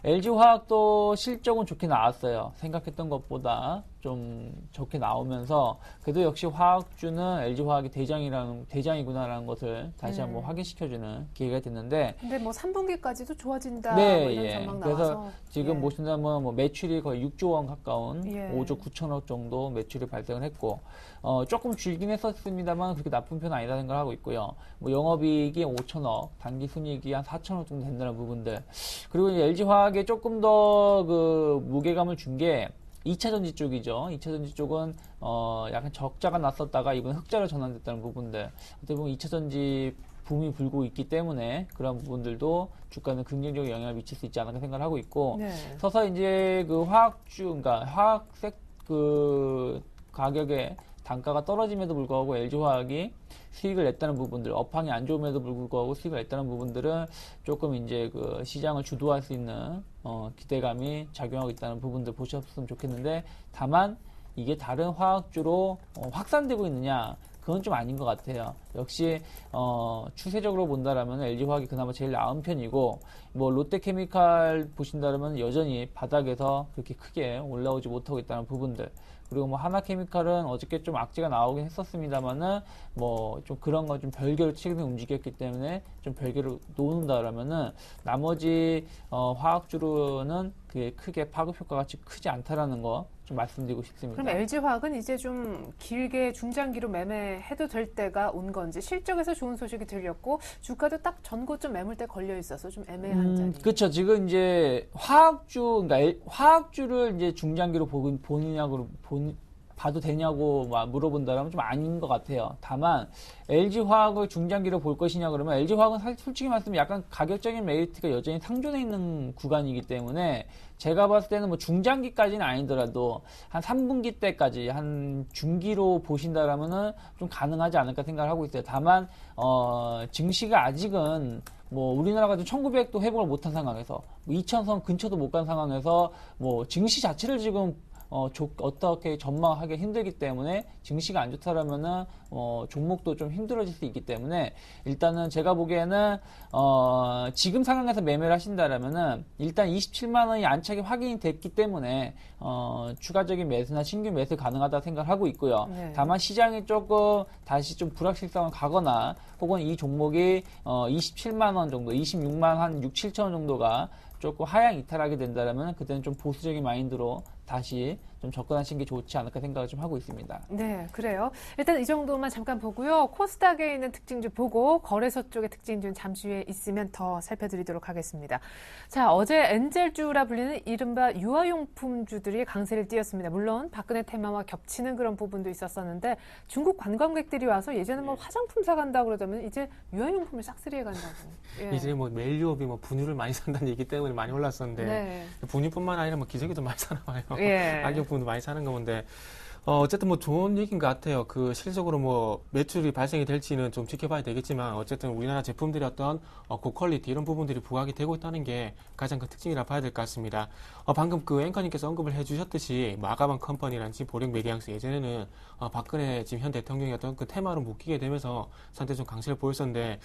LG화학도 실적은 좋게 나왔어요. 생각했던 것보다 좀 좋게 나오면서 그래도 역시 화학주는 LG화학이 대장이구나라는 것을 다시 한번 확인시켜주는 기회가 됐는데 근데 뭐 3분기까지도 좋아진다 네, 뭐 이런 전망 나와서 그래서 지금 보신다면 뭐 매출이 거의 6조 원 가까운 5조 9천억 정도 매출이 발생을 했고 조금 줄긴 했었습니다만 그렇게 나쁜 편은 아니다 생각을 하고 있고요. 뭐 영업이익이 5천억, 단기순이익이 한 4천억 정도 된다는 부분들 그리고 이제 LG화학에 조금 더 그 무게감을 준 게 2차전지 쪽이죠. 2차전지 쪽은 약간 적자가 났었다가 이번 흑자로 전환됐다는 부분들 어떻게 보면 2차전지 붐이 불고 있기 때문에 그런 부분들도 주가는 긍정적인 영향을 미칠 수 있지 않을까 생각을 하고 있고 네. 서서 이제 그 그러니까 화학색 그 가격의 단가가 떨어짐에도 불구하고 LG화학이 수익을 냈다는 부분들, 업황이 안 좋음에도 불구하고 수익을 냈다는 부분들은 조금 이제 그 시장을 주도할 수 있는 기대감이 작용하고 있다는 부분들 보셨으면 좋겠는데, 다만 이게 다른 화학주로 확산되고 있느냐? 그건 좀 아닌 것 같아요. 역시 추세적으로 본다라면 LG화학이 그나마 제일 나은 편이고, 뭐 롯데케미칼 보신다라면 여전히 바닥에서 그렇게 크게 올라오지 못하고 있다는 부분들, 그리고 뭐 하나케미칼은 어저께 좀 악재가 나오긴 했었습니다만은 뭐 좀 그런 거 좀 별개로 최근에 움직였기 때문에 좀 별개로 놓는다라면은 나머지 화학주로는 그게 크게 파급 효과가 크지 않다라는 거 좀 말씀드리고 싶습니다. 그럼 LG화학은 이제 좀 길게 중장기로 매매해도 될 때가 온 건지, 실적에서 좋은 소식이 들렸고 주가도 딱 전고점 매물대 걸려 있어서 좀 애매한 자리. 그렇죠. 지금 이제 그러니까 화학주를 이제 중장기로 보느냐고 봐도 되냐고 물어본다면 좀 아닌 것 같아요. 다만 LG화학을 중장기로 볼 것이냐 그러면 LG화학은 솔직히 말씀드리면 약간 가격적인 메리트가 여전히 상존해 있는 구간이기 때문에 제가 봤을 때는 뭐 중장기까지는 아니더라도 한 3분기 때까지 한 중기로 보신다라면은 좀 가능하지 않을까 생각을 하고 있어요. 다만 증시가 아직은 뭐 우리나라가 1900도 회복을 못한 상황에서 2000선 근처도 못 간 상황에서 뭐 증시 자체를 지금 어떻게 전망하기 힘들기 때문에 증시가 안 좋다라면은 종목도 좀 힘들어질 수 있기 때문에 일단은 제가 보기에는 지금 상황에서 매매를 하신다라면은 일단 27만 원이 안착이 확인이 됐기 때문에 추가적인 매수나 신규 매수 가능하다 생각을 하고 있고요. 네. 다만 시장이 조금 다시 좀 불확실성을 가거나 혹은 이 종목이 27만 원 정도, 26만 한 6, 7천 원 정도가 조금 하향 이탈하게 된다면 그때는 좀 보수적인 마인드로 다시 좀 접근하시는 게 좋지 않을까 생각을 좀 하고 있습니다. 네, 그래요. 일단 이 정도만 잠깐 보고요. 코스닥에 있는 특징 좀 보고 거래소 쪽의 특징 좀 잠시 후에 있으면 더 살펴드리도록 하겠습니다. 자, 어제 엔젤주라 불리는 이른바 유아용품주들이 강세를 띄었습니다. 물론 박근혜 테마와 겹치는 그런 부분도 있었었는데 중국 관광객들이 와서 예전에 뭐 화장품 사간다고 그러다면 이제 유아용품을 싹쓸이해 간다고. 예. 이제 뭐 멜리업이 뭐 분유를 많이 산다는 얘기 때문에 많이 올랐었는데 네. 분유뿐만 아니라 뭐 기저귀도 많이 사나봐요. 예. 악용품도 많이 사는 건데 어쨌든 뭐 좋은 얘기인 것 같아요. 그 실질적으로 뭐 매출이 발생이 될지는 좀 지켜봐야 되겠지만 어쨌든 우리나라 제품들의 어떤 고퀄리티 이런 부분들이 부각이 되고 있다는 게 가장 큰 특징이라 봐야 될 것 같습니다. 방금 그 앵커님께서 언급을 해주셨듯이 뭐 아가방 컴퍼니라든지 보령 메디앙스 예전에는 박근혜 지금 현 대통령이 어떤 그 테마로 묶이게 되면서 상당히 좀 강세를 보였었는데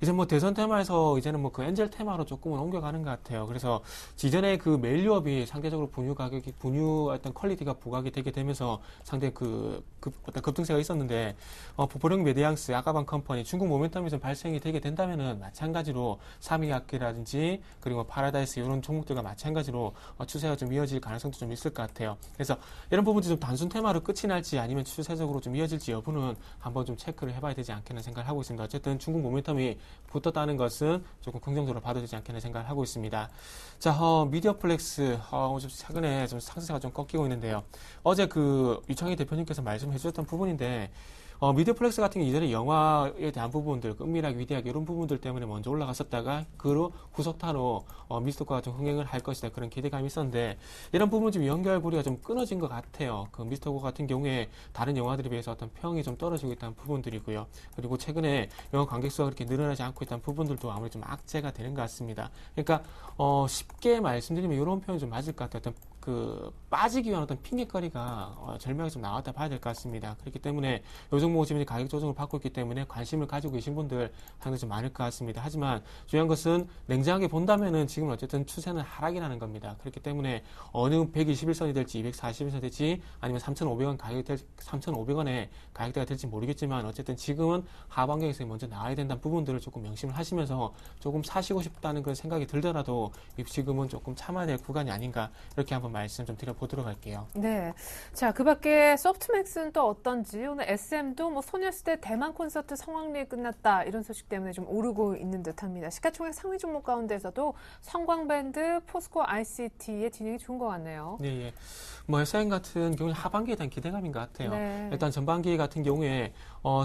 이제 뭐 대선 테마에서 이제는 뭐 그 엔젤 테마로 조금은 옮겨가는 것 같아요. 그래서 지전에 그 멜리업이 상대적으로 분유 어떤 퀄리티가 부각이 되게 되면서 상당히 어떤 급등세가 있었는데, 보령 메디앙스, 아가방 컴퍼니, 중국 모멘텀이 좀 발생이 되게 된다면은 마찬가지로 삼위학기라든지 그리고 파라다이스 이런 종목들과 마찬가지로 추세가 좀 이어질 가능성도 좀 있을 것 같아요. 그래서 이런 부분들이 좀 단순 테마로 끝이 날지 아니면 추세적으로 좀 이어질지 여부는 한번 좀 체크를 해봐야 되지 않겠나 생각을 하고 있습니다. 어쨌든 중국 모멘텀이 붙었다는 것은 조금 긍정적으로 봐도 되지 않겠나 생각을 하고 있습니다. 자, 미디어플렉스, 최근에 좀 상승세가 좀 꺾이고 있는데요. 어제 그 유창희 대표님께서 말씀해 주셨던 부분인데, 미디어플렉스 같은 게 이전에 영화에 대한 부분들, 은밀하게 위대하게 이런 부분들 때문에 먼저 올라갔었다가 그로 후속타로 미스터코가 좀 흥행을 할 것이다 그런 기대감이 있었는데 이런 부분 좀 연결고리가 좀 끊어진 것 같아요. 그 미스터코 같은 경우에 다른 영화들에 비해서 어떤 평이 좀 떨어지고 있다는 부분들이고요. 그리고 최근에 영화 관객 수가 그렇게 늘어나지 않고 있다는 부분들도 아무래도 좀 악재가 되는 것 같습니다. 그러니까 쉽게 말씀드리면 이런 표현이 좀 맞을 것 같아요. 어떤 그 빠지기 위한 어떤 핑계거리가 절명에 좀 나왔다 봐야 될 것 같습니다. 그렇기 때문에 요 종목 지금 가격 조정을 받고 있기 때문에 관심을 가지고 계신 분들 상당히 좀 많을 것 같습니다. 하지만 중요한 것은 냉정하게 본다면은 지금 어쨌든 추세는 하락이라는 겁니다. 그렇기 때문에 어느 121선이 될지 241선이 될지 아니면 3,500원의 가격대가 될지 모르겠지만 어쨌든 지금은 하반경에서 먼저 나와야 된다는 부분들을 조금 명심을 하시면서 조금 사시고 싶다는 그런 생각이 들더라도 지금은 조금 참아야 될 구간이 아닌가 이렇게 한번 한번 말씀 좀 드려보도록 할게요. 네. 자, 그 밖에 소프트맥스는 또 어떤지 오늘 SM도 뭐 소녀시대 대만 콘서트 성황리에 끝났다 이런 소식 때문에 좀 오르고 있는 듯합니다. 시가총액 상위 종목 가운데서도 성광밴드, 포스코 ICT의 진행이 좋은 것 같네요. 네, 예. 뭐 SM 같은 경우는 하반기에 대한 기대감인 것 같아요. 네. 일단 전반기 같은 경우에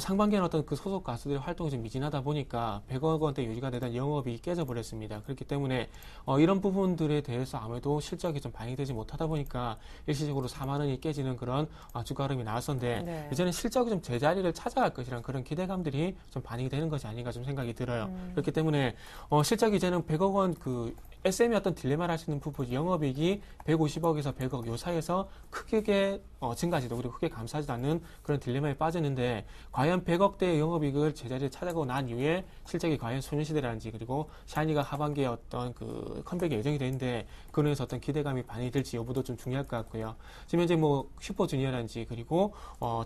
상반기에는 어떤 그 소속 가수들의 활동이 좀 미진하다 보니까 100억 원대 유지가 되던 영업이 깨져버렸습니다. 그렇기 때문에 이런 부분들에 대해서 아무래도 실적이 좀 반영되지 못하다 보니까 일시적으로 4만 원이 깨지는 그런 주가 흐름이 나왔었는데 네. 이제는 실적이 좀 제자리를 찾아갈 것이라는 그런 기대감들이 좀 반영이 되는 것이 아닌가 좀 생각이 들어요. 그렇기 때문에 실적이 이제는 100억 원 그 SM이 어떤 딜레마를 할 수 있는 부분, 영업이익이 150억에서 100억 요 사이에서 크게 증가하지도 그리고 크게 감소하지도 않는 그런 딜레마에 빠졌는데 과연 100억대의 영업이익을 제자리에 찾아가고 난 이후에 실적이 과연 소녀시대라든지 그리고 샤이니가 하반기에 어떤 그 컴백이 예정이 되는데 그런에서 어떤 기대감이 반영이 될지 여부도 좀 중요할 것 같고요. 지금 현재 뭐 슈퍼주니어라든지 그리고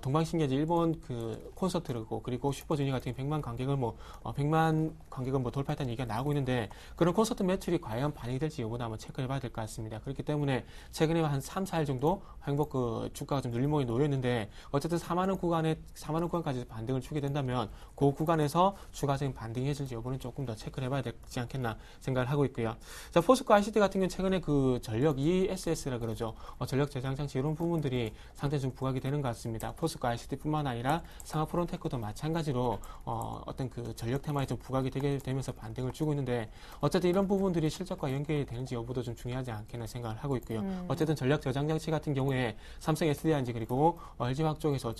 동방신기하지 일본 그 콘서트고 그리고 슈퍼주니어 같은 100만 관객을 뭐 돌파했다는 얘기가 나오고 있는데 그런 콘서트 매출이 과연 반영이 될지 여부도 한번 체크해 봐야 될 것 같습니다. 그렇기 때문에 최근에 한 3, 4일 정도 행복 그 주가가 좀 눌림목에 놓였는데 어쨌든 4만 원 구간까지 반등을 주게 된다면 그 구간에서 추가적인 반등이 해질지 여부는 조금 더 체크를 해봐야 되지 않겠나 생각을 하고 있고요. 자, 포스코 ICT 같은 경우는 최근에 그 전력 ESS라 그러죠. 전력 저장 장치 이런 부분들이 상당히 좀 부각이 되는 것 같습니다. 포스코 ICT뿐만 아니라 상하프론테크도 마찬가지로 어떤 그 전력 테마에 좀 부각이 되게 되면서 반등을 주고 있는데 어쨌든 이런 부분들이 실적과 연결이 되는지 여부도 좀 중요하지 않겠나 생각을 하고 있고요. 어쨌든 전력 저장 장치 같은 경우에 삼성 SDI인지 그리고 LG화학 쪽에서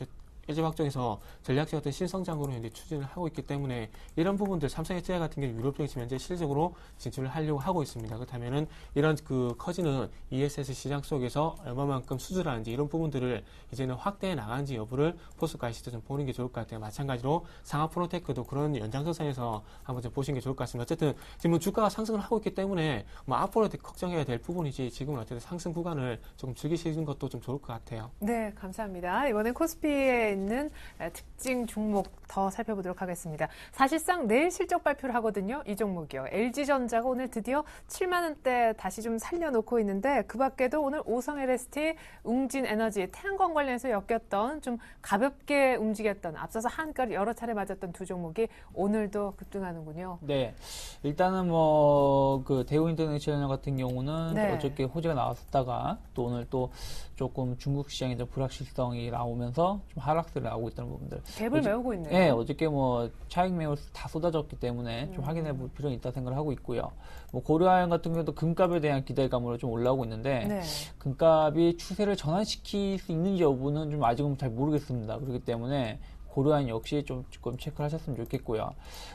전략적 어떤 신성장으로 현재 추진을 하고 있기 때문에 이런 부분들 삼성 SDI 같은 경우 유럽 쪽에 현재 실질적으로 진출을 하려고 하고 있습니다. 그렇다면은 이런 그 커지는 ESS 시장 속에서 얼마만큼 수주라는지 이런 부분들을 이제는 확대해 나가는지 여부를 포스코 ICT 좀 보는 게 좋을 것 같아요. 마찬가지로 상하프로테크도 그런 연장선상에서 한번 좀 보시는 게 좋을 것 같습니다. 어쨌든 지금 주가가 상승을 하고 있기 때문에 뭐 앞으로 걱정해야 될 부분이지 지금은 어쨌든 상승 구간을 조금 즐기시는 것도 좀 좋을 것 같아요. 네, 감사합니다. 이번엔 코스피에 있는 특징 종목 더 살펴보도록 하겠습니다. 사실상 내일 실적 발표를 하거든요. 이 종목이요. LG전자가 오늘 드디어 7만 원대 다시 좀 살려놓고 있는데 그 밖에도 오늘 오성 LST, 웅진에너지, 태양광 관련해서 엮였던 좀 가볍게 움직였던 앞서서 한가를 여러 차례 맞았던 두 종목이 오늘도 급등하는군요. 네, 일단은 뭐 그 대우인터내셔널 같은 경우는 네. 어저께 호재가 나왔었다가 또 오늘 또 조금 중국 시장에 좀 불확실성이 나오면서 좀 하락세를 나오고 있다는 부분들. 갭을 메우고 있네요. 네, 어저께 뭐 차익 매물 다 쏟아졌기 때문에 좀 확인해 볼 필요는 있다 생각을 하고 있고요. 뭐 고려아연 같은 경우도 금값에 대한 기대감으로 좀 올라오고 있는데 네. 금값이 추세를 전환시킬 수 있는지 여부는 좀 아직은 잘 모르겠습니다. 그렇기 때문에 고려아연 역시 좀 체크를 하셨으면 좋겠고요.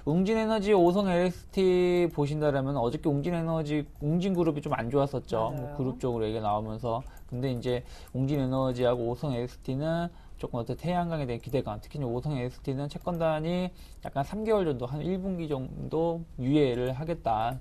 웅진에너지, 오성 LST 보신다라면 어저께 웅진그룹이 좀 안 좋았었죠. 뭐 그룹 쪽으로 얘기가 나오면서. 근데 이제 웅진에너지하고 오성 LST는 조금 어떤 태양광에 대한 기대감, 특히 오성 LST는 채권단이 약간 3개월 정도, 한 1분기 정도 유예를 하겠다.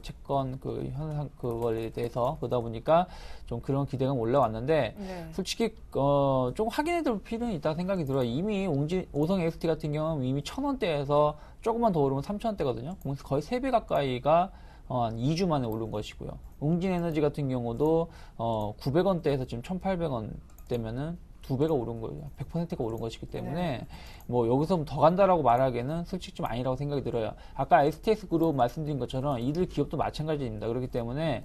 채권 그 현상 그거에 대해서 그러다 보니까 좀 그런 기대감 올라왔는데 네. 솔직히 조금 확인해 둘 필요는 있다고 생각이 들어요. 이미 오성 LST 같은 경우는 이미 1,000원대에서 조금만 더 오르면 3,000원대거든요. 그래서 거의 3배 가까이가 한 2주 만에 오른 것이고요. 웅진에너지 같은 경우도 900원대에서 지금 1,800원대면은 2배가 오른 거예요. 100%가 오른 것이기 때문에 네. 뭐 여기서 더 간다라고 말하기에는 솔직히 좀 아니라고 생각이 들어요. 아까 STX 그룹 말씀드린 것처럼 이들 기업도 마찬가지입니다. 그렇기 때문에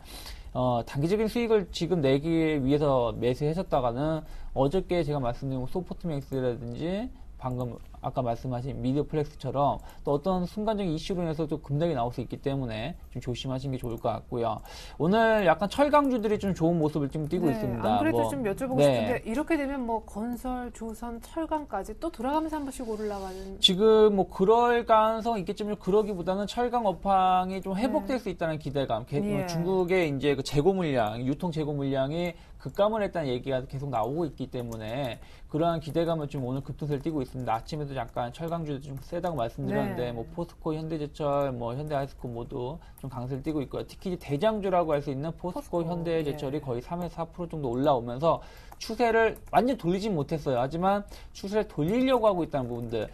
단기적인 수익을 지금 내기 위해서 매수하셨다가는 어저께 제가 말씀드린 소프트맥스라든지 방금 아까 말씀하신 미디어플렉스처럼 또 어떤 순간적인 이슈로 인해서 또 급락이 나올 수 있기 때문에 좀 조심하시는 게 좋을 것 같고요. 오늘 약간 철강주들이 좀 좋은 모습을 좀 띄고 있습니다. 안 그래도 좀 여쭤보고 네. 싶은데 이렇게 되면 뭐 건설, 조선, 철강까지 또 돌아가면서 한 번씩 올라가는 지금 뭐 그럴 가능성 있겠지만 그러기보다는 철강 업황이 좀 회복될 수 있다는 기대감. 예. 중국의 이제 그 재고 물량, 유통 재고 물량이 급감을 했다는 얘기가 계속 나오고 있기 때문에 그러한 기대감을 좀 오늘 급등세를 띄고 있습니다. 아침에도 잠깐 철강주도 좀 세다고 말씀드렸는데 네. 뭐 포스코, 현대제철, 뭐 현대아이스코 모두 좀 강세를 띄고 있고요. 특히 대장주라고 할 수 있는 포스코, 현대제철이 예. 거의 3에서 4% 정도 올라오면서 추세를 완전 돌리진 못했어요. 하지만 추세를 돌리려고 하고 있다는 부분들.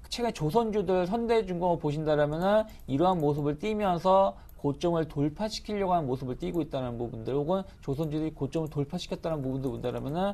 최근 조선주들, 현대중공업 보신다라면은 이러한 모습을 띄면서 고점을 돌파시키려고 하는 모습을 띄고 있다는 부분들, 혹은 조선주들이 고점을 돌파시켰다는 부분들 본다면은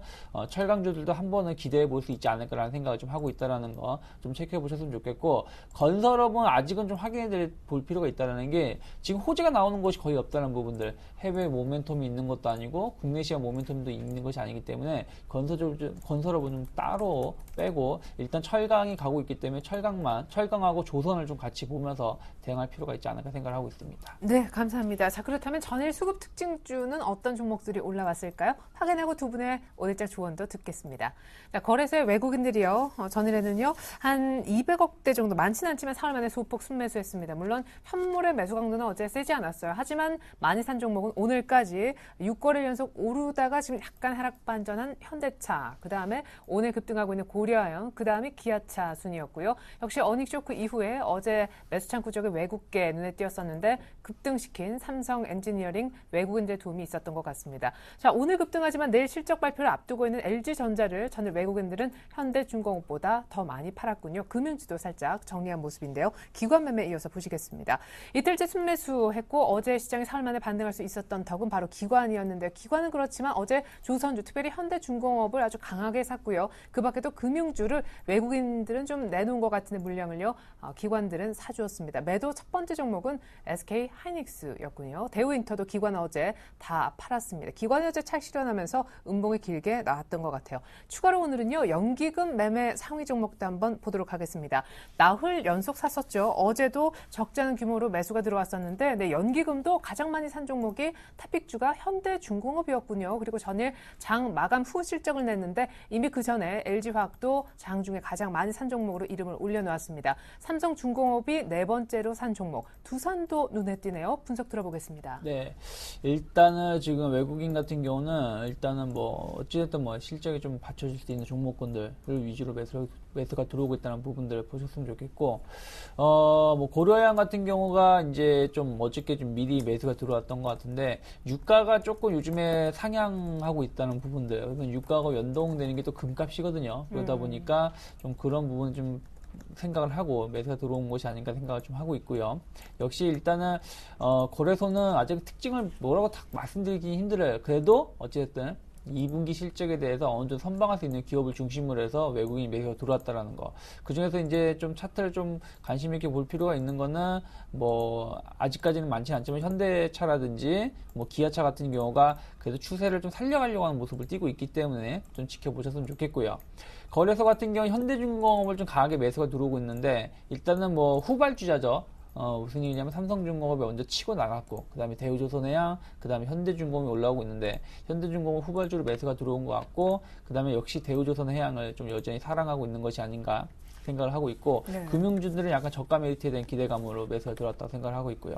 철강주들도 한 번은 기대해 볼 수 있지 않을까라는 생각을 좀 하고 있다라는 거 좀 체크해 보셨으면 좋겠고, 건설업은 아직은 좀 확인해 볼 필요가 있다는 게, 지금 호재가 나오는 곳이 거의 없다는 부분들, 해외 모멘텀이 있는 것도 아니고 국내 시장 모멘텀도 있는 것이 아니기 때문에 건설업은 좀 따로 빼고 일단 철강이 가고 있기 때문에 철강하고 조선을 좀 같이 보면서 대응할 필요가 있지 않을까 생각을 하고 있습니다. 네, 감사합니다. 자, 그렇다면 전일 수급 특징주는 어떤 종목들이 올라왔을까요? 확인하고 두 분의 오늘장 조언도 듣겠습니다. 자, 거래소의 외국인들이요, 전일에는요 한 200억대 정도, 많지는 않지만 사흘 만에 소폭 순매수했습니다. 물론 현물의 매수 강도는 어제 세지 않았어요. 하지만 많이 산 종목은 오늘까지 6거래일 연속 오르다가 지금 약간 하락 반전한 현대차, 그 다음에 오늘 급등하고 있는 고려아연, 그 다음에 기아차 순이었고요. 역시 어닝쇼크 이후에 어제 매수 창구 쪽에 외국계 눈에 띄었었는데 급등시킨 삼성 엔지니어링 외국인들 도움이 있었던 것 같습니다. 자, 오늘 급등하지만 내일 실적 발표를 앞두고 있는 LG전자를 전일 외국인들은 현대중공업보다 더 많이 팔았군요. 금융주도 살짝 정리한 모습인데요. 기관 매매 이어서 보시겠습니다. 이틀째 순매수했고 어제 시장이 사흘 만에 반등할 수 있었던 덕은 바로 기관이었는데요. 기관은 그렇지만 어제 조선주, 특별히 현대중공업을 아주 강하게 샀고요. 그 밖에도 금융주를 외국인들은 좀 내놓은 것 같은 물량을요, 기관들은 사주었습니다. 매도 첫 번째 종목은 SK 하이닉스였군요. 대우인터도 기관 어제 다 팔았습니다. 기관이 어제 착 실현하면서 음봉이 길게 나왔던 것 같아요. 추가로 오늘은요, 연기금 매매 상위 종목도 한번 보도록 하겠습니다. 나흘 연속 샀었죠. 어제도 적지 않은 규모로 매수가 들어왔었는데, 네, 연기금도 가장 많이 산 종목이 탑픽주가 현대중공업이었군요. 그리고 전일 장 마감 후 실적을 냈는데 이미 그 전에 LG화학도 장 중에 가장 많이 산 종목으로 이름을 올려놓았습니다. 삼성중공업이 네 번째로 산 종목, 두산도 눈에 띄네요. 분석 들어보겠습니다. 네, 일단은 지금 외국인 같은 경우는 일단은 뭐 어찌됐든 뭐 실적이 좀 받쳐줄 수 있는 종목군들을 위주로 매수가 들어오고 있다는 부분들을 보셨으면 좋겠고, 뭐 고려아연 같은 경우가 이제 좀 어저께 좀 미리 매수가 들어왔던 것 같은데, 유가가 조금 요즘에 상향하고 있다는 부분들, 그러면 유가가 연동되는 게 또 금값이거든요. 그러다 보니까 좀 그런 부분 좀 생각을 하고 매수가 들어온 것이 아닌가 생각을 좀 하고 있고요. 역시 일단은 거래소는 아직 특징을 뭐라고 딱 말씀드리기 힘들어요. 그래도 어쨌든 2분기 실적에 대해서 어느 정도 선방할 수 있는 기업을 중심으로 해서 외국인 매수가 들어왔다라는 거. 그 중에서 이제 좀 차트를 좀 관심 있게 볼 필요가 있는 거는, 뭐 아직까지는 많지는 않지만 현대차라든지 뭐 기아차 같은 경우가 그래도 추세를 좀 살려가려고 하는 모습을 띄고 있기 때문에 좀 지켜보셨으면 좋겠고요. 거래소 같은 경우 현대중공업을 좀 강하게 매수가 들어오고 있는데, 일단은 뭐 후발주자죠. 무슨 얘기냐면 삼성중공업이 먼저 치고 나갔고, 그 다음에 대우조선해양, 그 다음에 현대중공업이 올라오고 있는데, 현대중공업 후발주로 매수가 들어온 것 같고, 그 다음에 역시 대우조선해양을 좀 여전히 사랑하고 있는 것이 아닌가 생각을 하고 있고, 네. 금융주들은 약간 저가 메리트에 대한 기대감으로 매수가 들어왔다고 생각을 하고 있고요.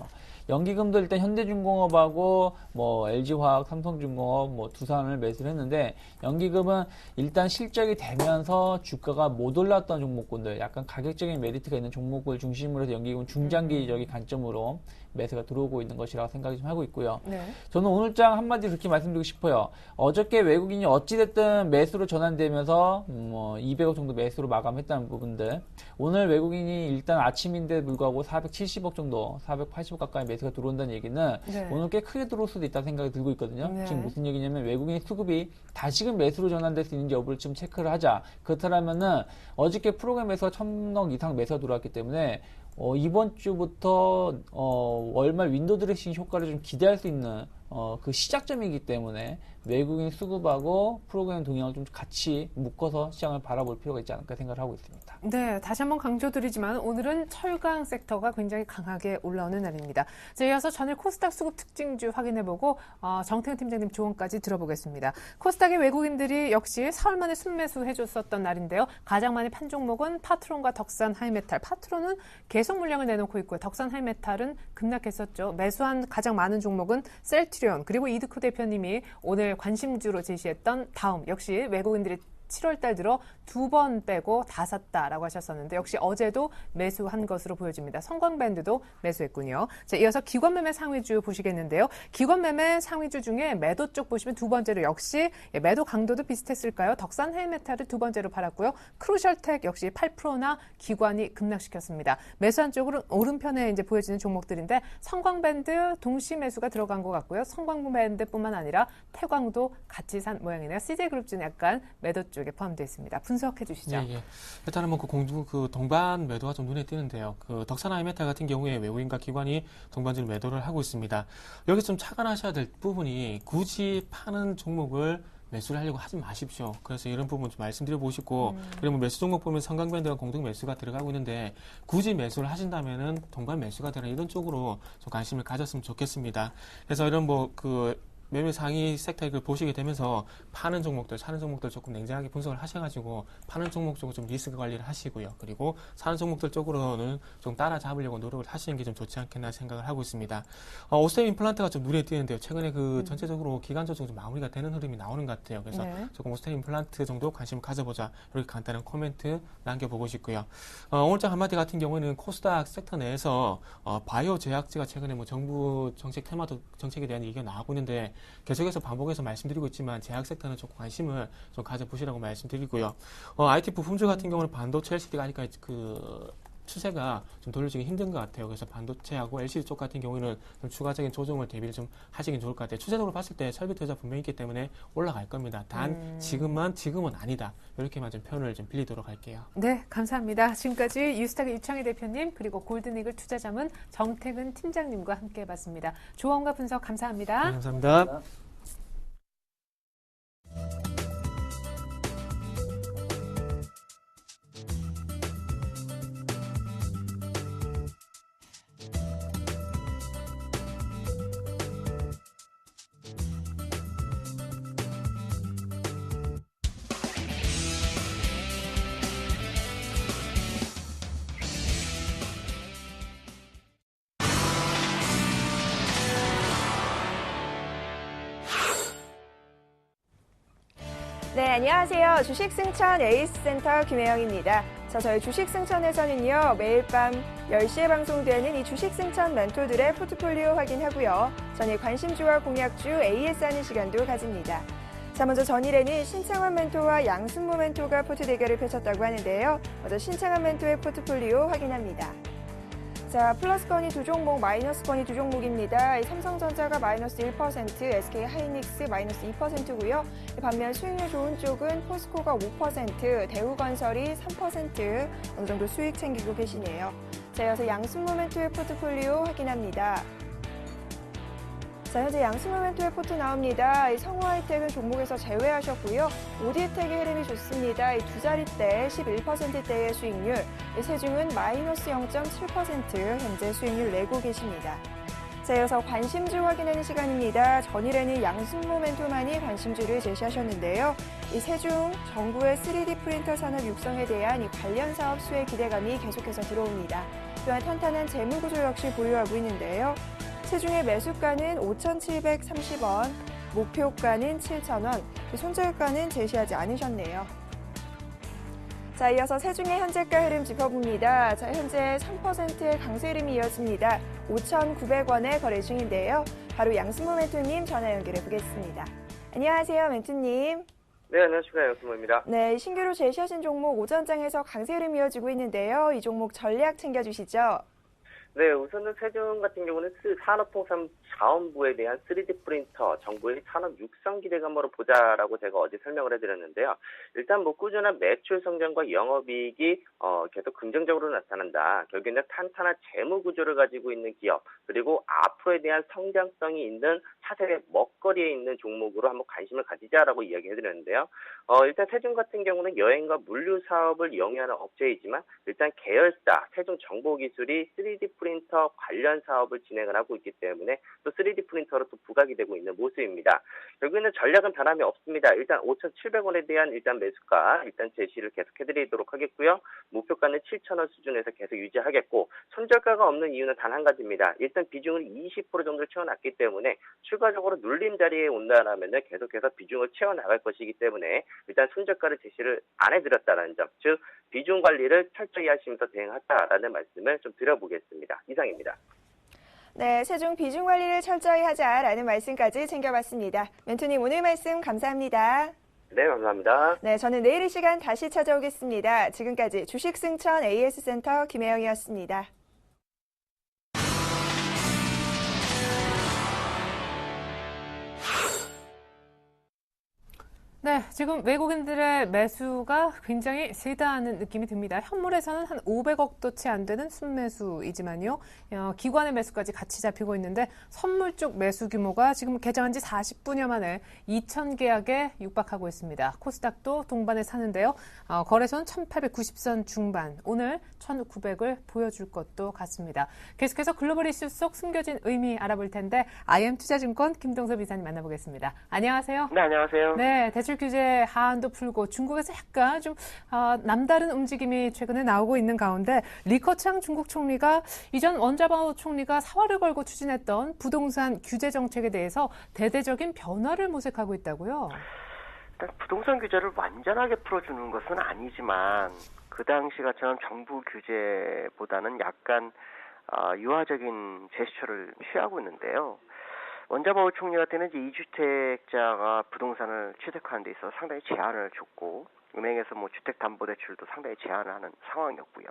연기금도 일단 현대중공업하고 뭐 LG화학, 삼성중공업, 뭐 두산을 매수를 했는데, 연기금은 일단 실적이 되면서 주가가 못 올랐던 종목군들, 약간 가격적인 메리트가 있는 종목을 중심으로 해서 연기금은 중장기적인 관점으로 매수가 들어오고 있는 것이라고 생각이 좀 하고 있고요. 네. 저는 오늘장 한마디 그렇게 말씀드리고 싶어요. 어저께 외국인이 어찌됐든 매수로 전환되면서 뭐 200억 정도 매수로 마감했다는 부분들, 오늘 외국인이 일단 아침인데 불구하고 470억 정도, 480억 가까이 매수가 들어온다는 얘기는 네. 오늘 꽤 크게 들어올 수도 있다는 생각이 들고 있거든요. 네. 지금 무슨 얘기냐면 외국인 수급이 다시금 매수로 전환될 수 있는지 여부를 좀 체크를 하자. 그렇다면은 어저께 프로그램에서 1000억 이상 매수가 들어왔기 때문에 이번 주부터 월말 윈도우 드레싱 효과를 좀 기대할 수 있는 그 시작점이기 때문에 외국인 수급하고 프로그램 동향을 좀 같이 묶어서 시장을 바라볼 필요가 있지 않을까 생각을 하고 있습니다. 네, 다시 한번 강조드리지만 오늘은 철강 섹터가 굉장히 강하게 올라오는 날입니다. 자, 이어서 전일 코스닥 수급 특징주 확인해보고 정태현 팀장님 조언까지 들어보겠습니다. 코스닥의 외국인들이 역시 사흘 만에 순매수해줬었던 날인데요. 가장 많이 판 종목은 파트론과 덕산 하이메탈. 파트론은 계속 물량을 내놓고 있고요. 덕산 하이메탈은 급락했었죠. 매수한 가장 많은 종목은 셀트리온, 그리고 이드코 대표님이 오늘 관심주로 제시했던 다음, 역시 외국인들이 7월 달 들어 2번 빼고 다 샀다라고 하셨었는데 역시 어제도 매수한 것으로 보여집니다. 성광밴드도 매수했군요. 자, 이어서 기관 매매 상위주 보시겠는데요. 기관 매매 상위주 중에 매도 쪽 보시면 두 번째로 역시 매도 강도도 비슷했을까요? 덕산 헤이메탈을 두 번째로 팔았고요. 크루셜텍 역시 8%나 기관이 급락시켰습니다. 매수한 쪽으로 오른편에 이제 보여지는 종목들인데 성광밴드 동시 매수가 들어간 것 같고요. 성광밴드뿐만 아니라 태광도 같이 산 모양이네요. CJ그룹주는 약간 매도 쪽에 포함되어 있습니다. 분석해 주시죠. 예. 일단은 뭐 그 동반 매도가 좀 눈에 띄는데요. 그 덕산 하이메탈 같은 경우에 외국인과 기관이 동반적으로 매도를 하고 있습니다. 여기서 좀 착안하셔야 될 부분이 굳이 파는 종목을 매수를 하려고 하지 마십시오. 그래서 이런 부분 좀 말씀드려 보시고, 그리고 매수 종목 보면 성광밴드가 공동 매수가 들어가고 있는데, 굳이 매수를 하신다면은 동반 매수가 되는 이런 쪽으로 좀 관심을 가졌으면 좋겠습니다. 그래서 이런 매매 상위 섹터를 보시게 되면서 파는 종목들, 사는 종목들 조금 냉정하게 분석을 하셔가지고 파는 종목 쪽으로 좀 리스크 관리를 하시고요. 그리고 사는 종목들 쪽으로는 좀 따라잡으려고 노력을 하시는 게 좀 좋지 않겠나 생각을 하고 있습니다. 오스템 임플란트가 좀 눈에 띄는데요. 최근에 전체적으로 기간적으로 좀 마무리가 되는 흐름이 나오는 것 같아요. 그래서 조금 오스템 임플란트 정도 관심을 가져보자. 이렇게 간단한 코멘트 남겨보고 싶고요. 오늘장 한마디 같은 경우에는 코스닥 섹터 내에서 바이오 제약제가 최근에 뭐 정부 정책 테마도 정책에 대한 얘기가 나오고 있는데 계속해서 반복해서 말씀드리고 있지만 제약 섹터는 조금 관심을 좀 가져보시라고 말씀드리고요. IT 부품주 같은 경우는 반도체 LCD가 하니까 추세가 좀 돌려주기 힘든 것 같아요. 그래서 반도체하고 LCD 쪽 같은 경우에는 좀 추가적인 조정을 대비를 좀 하시긴 좋을 것 같아요. 추세적으로 봤을 때 설비 투자 분명히 있기 때문에 올라갈 겁니다. 단 지금은 아니다. 이렇게만 좀 표현을 좀 빌리도록 할게요. 네, 감사합니다. 지금까지 유스탁의 유창희 대표님 그리고 골든이글 투자자문 정태근 팀장님과 함께해봤습니다. 조언과 분석 감사합니다. 네, 감사합니다. 네, 안녕하세요. 주식승천 에이스센터 김혜영입니다. 저희 주식승천에서는요, 매일 밤 10시에 방송되는 이 주식승천 멘토들의 포트폴리오 확인하고요. 전일 관심주와 공약주 AS 하는 시간도 가집니다. 자, 먼저 전일에는 신창원 멘토와 양순모 멘토가 포트 대결을 펼쳤다고 하는데요. 먼저 신창원 멘토의 포트폴리오 확인합니다. 자, 플러스권이 두 종목, 마이너스권이 두 종목입니다. 삼성전자가 마이너스 1%, SK하이닉스 마이너스 2%고요. 반면 수익률 좋은 쪽은 포스코가 5%, 대우건설이 3% 어느 정도 수익 챙기고 계시네요. 자, 이어서 양순모 멘토의 포트폴리오 확인합니다. 자, 현재 양순모 멘토의 포트 나옵니다. 이 성우하이텍은 종목에서 제외하셨고요. 오디텍의 흐름이 좋습니다. 이 두 자릿대 11%대의 수익률, 세중은 마이너스 0.7% 현재 수익률 내고 계십니다. 자, 이어서 관심주 확인하는 시간입니다. 전일에는 양순모 멘토만이 관심주를 제시하셨는데요. 이 세중 정부의 3D 프린터 산업 육성에 대한 이 관련 사업 수혜 기대감이 계속해서 들어옵니다. 또한 탄탄한 재무구조 역시 보유하고 있는데요. 세중의 매수가는 5,730원, 목표가는 7,000원, 손절가는 제시하지 않으셨네요. 자, 이어서 세중의 현재가 흐름 짚어봅니다. 자, 현재 3%의 강세 흐름이 이어집니다. 5,900원의 거래 중인데요. 바로 양순모 멘토님 전화 연결해 보겠습니다. 안녕하세요, 멘토님. 네, 안녕하십니까. 양순모입니다. 네, 신규로 제시하신 종목 오전장에서 강세 흐름 이어지고 있는데요. 이 종목 전략 챙겨주시죠. 네, 우선은 세종 같은 경우는 산업통상자원부에 대한 3D 프린터, 정부의 산업 육성 기대감으로 보자라고 제가 어제 설명을 해드렸는데요. 일단 꾸준한 매출 성장과 영업이익이 계속 긍정적으로 나타난다. 결국에는 탄탄한 재무 구조를 가지고 있는 기업, 그리고 앞으로에 대한 성장성이 있는 차세대 먹거리에 있는 종목으로 한번 관심을 가지자라고 이야기해드렸는데요. 일단 세종 같은 경우는 여행과 물류 사업을 영위하는 업체이지만 일단 계열사 세종정보기술이 3D 프린터 관련 사업을 진행을 하고 있기 때문에 또 3D 프린터로 또 부각이 되고 있는 모습입니다. 결국에는 전략은 변함이 없습니다. 일단 5,700원에 대한 일단 매수가 일단 제시를 계속해드리도록 하겠고요. 목표가는 7,000원 수준에서 계속 유지하겠고 손절가가 없는 이유는 단 한 가지입니다. 일단 비중을 20% 정도 채워놨기 때문에 추가적으로 눌림 자리에 온다라면 계속해서 비중을 채워나갈 것이기 때문에 일단 손절가를 제시를 안 해드렸다는 점, 즉 비중 관리를 철저히 하시면서 대응했다라는 말씀을 좀 드려보겠습니다. 이상입니다. 네, 세종 비중 관리를 철저히 하자라는 말씀까지 챙겨봤습니다. 멘토님 오늘 말씀 감사합니다. 네, 감사합니다. 네, 저는 내일 이 시간 다시 찾아오겠습니다. 지금까지 주식승천 AS센터 김혜영이었습니다. 네, 지금 외국인들의 매수가 굉장히 세다는 느낌이 듭니다. 현물에서는 한 500억도 채 안 되는 순매수이지만요. 기관의 매수까지 같이 잡히고 있는데 선물 쪽 매수 규모가 지금 개장한 지 40분여 만에 2,000계약에 육박하고 있습니다. 코스닥도 동반에 사는데요. 거래소는 1,890선 중반, 오늘 1,900을 보여줄 것도 같습니다. 계속해서 글로벌 이슈 속 숨겨진 의미 알아볼 텐데 IM투자증권 김동섭 이사님 만나보겠습니다. 안녕하세요. 네, 안녕하세요. 네, 대출 규제 하한도 풀고 중국에서 약간 좀 남다른 움직임이 최근에 나오고 있는 가운데 리커창 중국 총리가 이전 원자바오 총리가 사활을 걸고 추진했던 부동산 규제 정책에 대해서 대대적인 변화를 모색하고 있다고요? 일단 부동산 규제를 완전하게 풀어주는 것은 아니지만 그 당시 같처럼 정부 규제보다는 약간 유화적인 제스처를 취하고 있는데요. 원자바오 총리 같은 때는 이제 2주택자가 부동산을 취득하는 데 있어서 상당히 제한을 줬고 은행에서 뭐 주택담보대출도 상당히 제한을 하는 상황이었고요.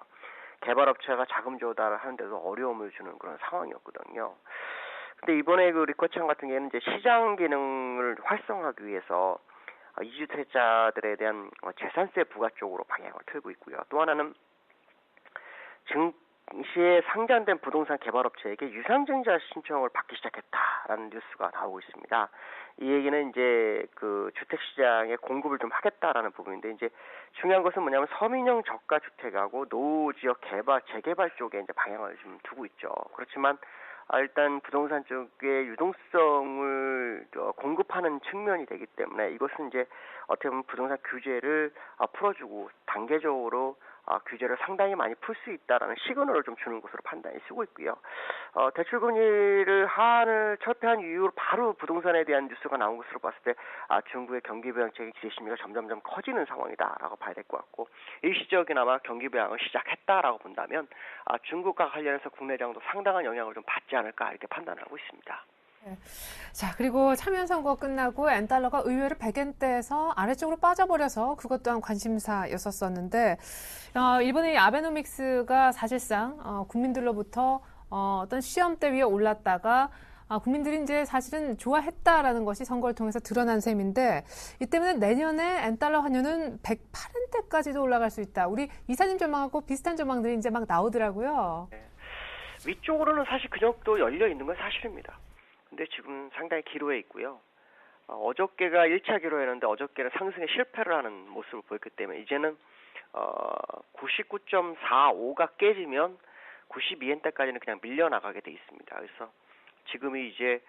개발업체가 자금 조달을 하는데도 어려움을 주는 그런 상황이었거든요. 근데 이번에 그 리커창 같은 경우에는 이제 시장 기능을 활성화하기 위해서 2주택자들에 대한 재산세 부과 쪽으로 방향을 틀고 있고요. 또 하나는 증시에 상장된 부동산 개발업체에게 유상증자 신청을 받기 시작했다라는 뉴스가 나오고 있습니다. 이 얘기는 이제 그 주택시장에 공급을 좀 하겠다라는 부분인데 이제 중요한 것은 뭐냐면 서민형 저가 주택하고 노후 지역 개발, 재개발 쪽에 이제 방향을 좀 두고 있죠. 그렇지만 일단 부동산 쪽에 유동성을 공급하는 측면이 되기 때문에 이것은 이제 어떻게 보면 부동산 규제를 풀어주고 단계적으로 규제를 상당히 많이 풀 수 있다라는 시그널을 좀 주는 것으로 판단이 쓰고 있고요. 대출금리를 하한을 철폐한 이후로 바로 부동산에 대한 뉴스가 나온 것으로 봤을 때 중국의 경기부양책의 기대 심리가 점점점 커지는 상황이다라고 봐야 될 것 같고 일시적이나마 경기부양을 시작했다라고 본다면 중국과 관련해서 국내장도 상당한 영향을 좀 받지 않을까 이렇게 판단을 하고 있습니다. 네. 자, 그리고 참여 선거 끝나고 엔달러가 의외로 100엔대에서 아래쪽으로 빠져버려서 그것 또한 관심사였었는데 일본의 아베노믹스가 사실상 국민들로부터 어떤 시험대 위에 올랐다가 국민들이 이제 사실은 좋아했다라는 것이 선거를 통해서 드러난 셈인데 이 때문에 내년에 엔달러 환율은 108엔대까지도 올라갈 수 있다. 우리 이사님 전망하고 비슷한 전망들이 이제 막 나오더라고요. 네. 위쪽으로는 사실 그 정도 열려 있는 건 사실입니다. 근데 지금 상당히 기로에 있고요. 어저께가 1차 기로였는데 어저께는 상승에 실패를 하는 모습을 보였기 때문에 이제는 99.45가 깨지면 92엔대까지는 그냥 밀려나가게 돼 있습니다. 그래서 지금이 이제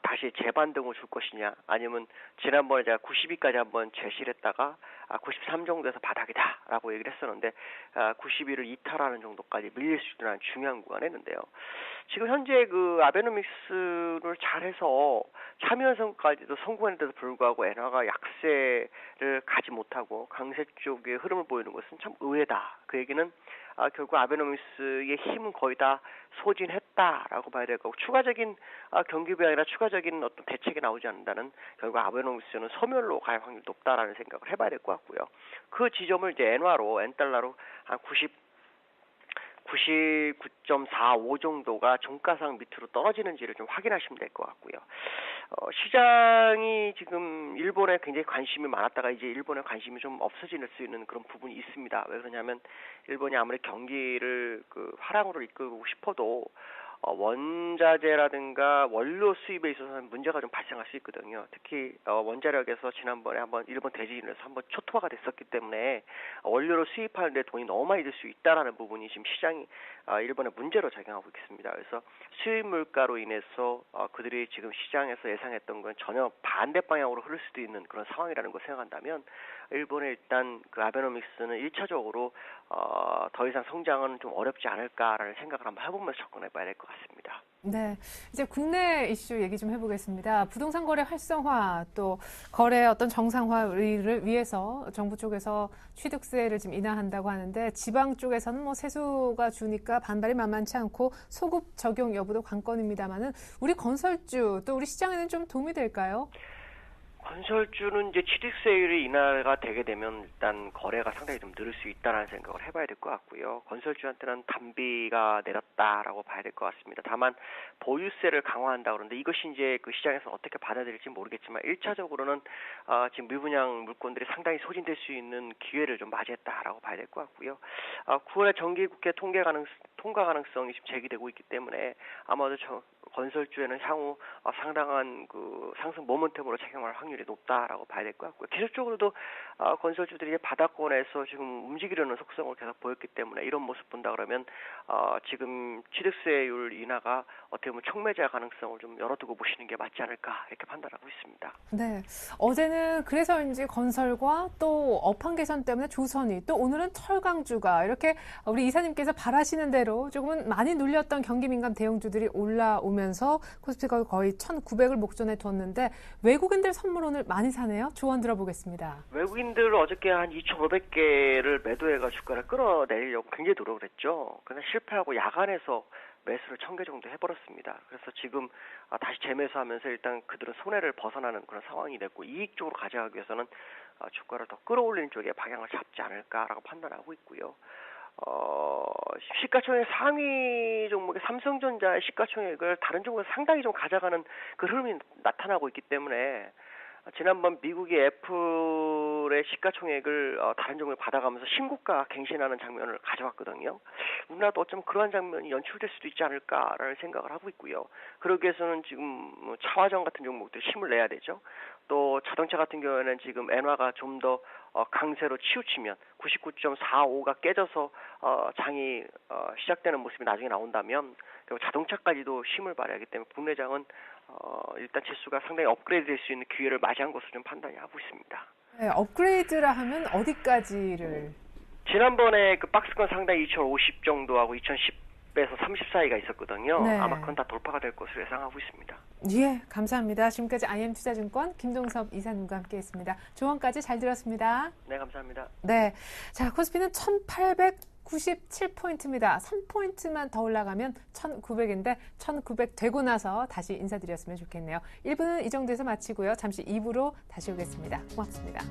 다시 재반등을 줄 것이냐 아니면 지난번에 제가 92까지 한번 제시를 했다가 93 정도에서 바닥이다라고 얘기를 했었는데 92를 이탈하는 정도까지 밀릴 수 있는 중요한 구간에 있는데요. 지금 현재 그 아베노믹스를 잘해서 참여연선까지도 성공했는데도 불구하고 엔화가 약세를 가지 못하고 강세 쪽의 흐름을 보이는 것은 참 의외다. 그 얘기는 결국 아베노믹스의 힘은 거의 다 소진했다라고 봐야 될 거고 추가적인 경기부양이나 추가적인 어떤 대책이 나오지 않는다는 결국 아베노믹스는 소멸로 갈 확률이 높다라는 생각을 해봐야 될 것 같고요. 그 지점을 이제 엔달러로 한 99.45 정도가 종가상 밑으로 떨어지는지를 좀 확인하시면 될 것 같고요. 시장이 지금 일본에 굉장히 관심이 많았다가 이제 일본에 관심이 좀 없어질 수 있는 그런 부분이 있습니다. 왜 그러냐면 일본이 아무리 경기를 그 화랑으로 이끌고 싶어도 원자재라든가 원료 수입에 있어서는 문제가 좀 발생할 수 있거든요. 특히 원자력에서 지난번에 한번 일본 대지진에서 한번 초토화가 됐었기 때문에 원료를 수입하는데 돈이 너무 많이 들 수 있다라는 부분이 지금 시장이 일본의 문제로 작용하고 있습니다. 그래서 수입 물가로 인해서 그들이 지금 시장에서 예상했던 건 전혀 반대 방향으로 흐를 수도 있는 그런 상황이라는 걸 생각한다면 일본의 일단 그 아베노믹스는 1차적으로 더 이상 성장은 좀 어렵지 않을까라는 생각을 한번 해보면서 접근해봐야 될 것 같습니다. 네, 이제 국내 이슈 얘기 좀 해보겠습니다. 부동산 거래 활성화 또 거래 어떤 정상화를 위해서 정부 쪽에서 취득세를 지금 인하한다고 하는데 지방 쪽에서는 뭐 세수가 주니까 반발이 만만치 않고 소급 적용 여부도 관건입니다만은 우리 건설주 또 우리 시장에는 좀 도움이 될까요? 건설주는 이제 취득세율이 인하가 되게 되면 일단 거래가 상당히 좀 늘을 수 있다는 생각을 해봐야 될 것 같고요. 건설주한테는 단비가 내렸다라고 봐야 될 것 같습니다. 다만 보유세를 강화한다 그러는데 이것이 이제 그 시장에서 어떻게 받아들일지 모르겠지만 1차적으로는 지금 미분양 물건들이 상당히 소진될 수 있는 기회를 좀 맞이했다라고 봐야 될 것 같고요. 9월에 정기국회 통과 가능성이 지금 제기되고 있기 때문에 아마도 건설주에는 향후 상당한 그 상승 모멘텀으로 작용할 확률이 높다라고 봐야 될 것 같고요. 기술적으로도 건설주들이 바닥권에서 지금 움직이려는 속성을 계속 보였기 때문에 이런 모습 본다 그러면 지금 취득세율 인하가 어떻게 보면 촉매자 가능성을 좀 열어두고 보시는 게 맞지 않을까 이렇게 판단하고 있습니다. 네, 어제는 그래서인지 건설과 또 업황 개선 때문에 조선이 또 오늘은 철강주가 이렇게 우리 이사님께서 바라시는 대로 조금은 많이 눌렸던 경기 민감 대형주들이 올라오면서 코스피가 거의 1,900을 목전에 뒀는데 외국인들 선물 오늘 많이 사네요. 조언 들어보겠습니다. 외국인들 어저께 한 2,500개를 매도해가 주가를 끌어내려고 굉장히 노력을 했죠. 그런데 실패하고 야간에서 매수를 1,000개 정도 해버렸습니다. 그래서 지금 다시 재매수하면서 일단 그들은 손해를 벗어나는 그런 상황이 됐고 이익 쪽으로 가져가기 위해서는 주가를 더 끌어올리는 쪽에 방향을 잡지 않을까라고 판단하고 있고요. 시가총액 상위 종목의 삼성전자의 시가총액을 다른 종목에서 상당히 좀 가져가는 그 흐름이 나타나고 있기 때문에 지난번 미국이 애플의 시가총액을 다른 종목에 받아가면서 신고가 갱신하는 장면을 가져왔거든요. 우리나라도 어쩌면 그러한 장면이 연출될 수도 있지 않을까라는 생각을 하고 있고요. 그러기 위해서는 지금 차화정 같은 종목들이 힘을 내야 되죠. 또 자동차 같은 경우에는 지금 엔화가 좀 더 강세로 치우치면 99.45가 깨져서 장이 시작되는 모습이 나중에 나온다면 자동차까지도 힘을 발휘하기 때문에 국내장은 일단 지수가 상당히 업그레이드 될 수 있는 기회를 맞이한 것으로 좀 판단이 하고 있습니다. 네, 업그레이드라 하면 어디까지를? 지난번에 그 박스권 상당히 2050 정도하고 2010에서 30 사이가 있었거든요. 네. 아마 그건 다 돌파가 될 것으로 예상하고 있습니다. 예, 감사합니다. 지금까지 IM투자증권 김동섭 이사님과 함께했습니다. 조언까지 잘 들었습니다. 네, 감사합니다. 네, 자 코스피는 1,897포인트입니다. 3포인트만 더 올라가면 1,900인데 1,900 되고 나서 다시 인사드렸으면 좋겠네요. 1부는 이 정도에서 마치고요. 잠시 2부로 다시 오겠습니다. 고맙습니다.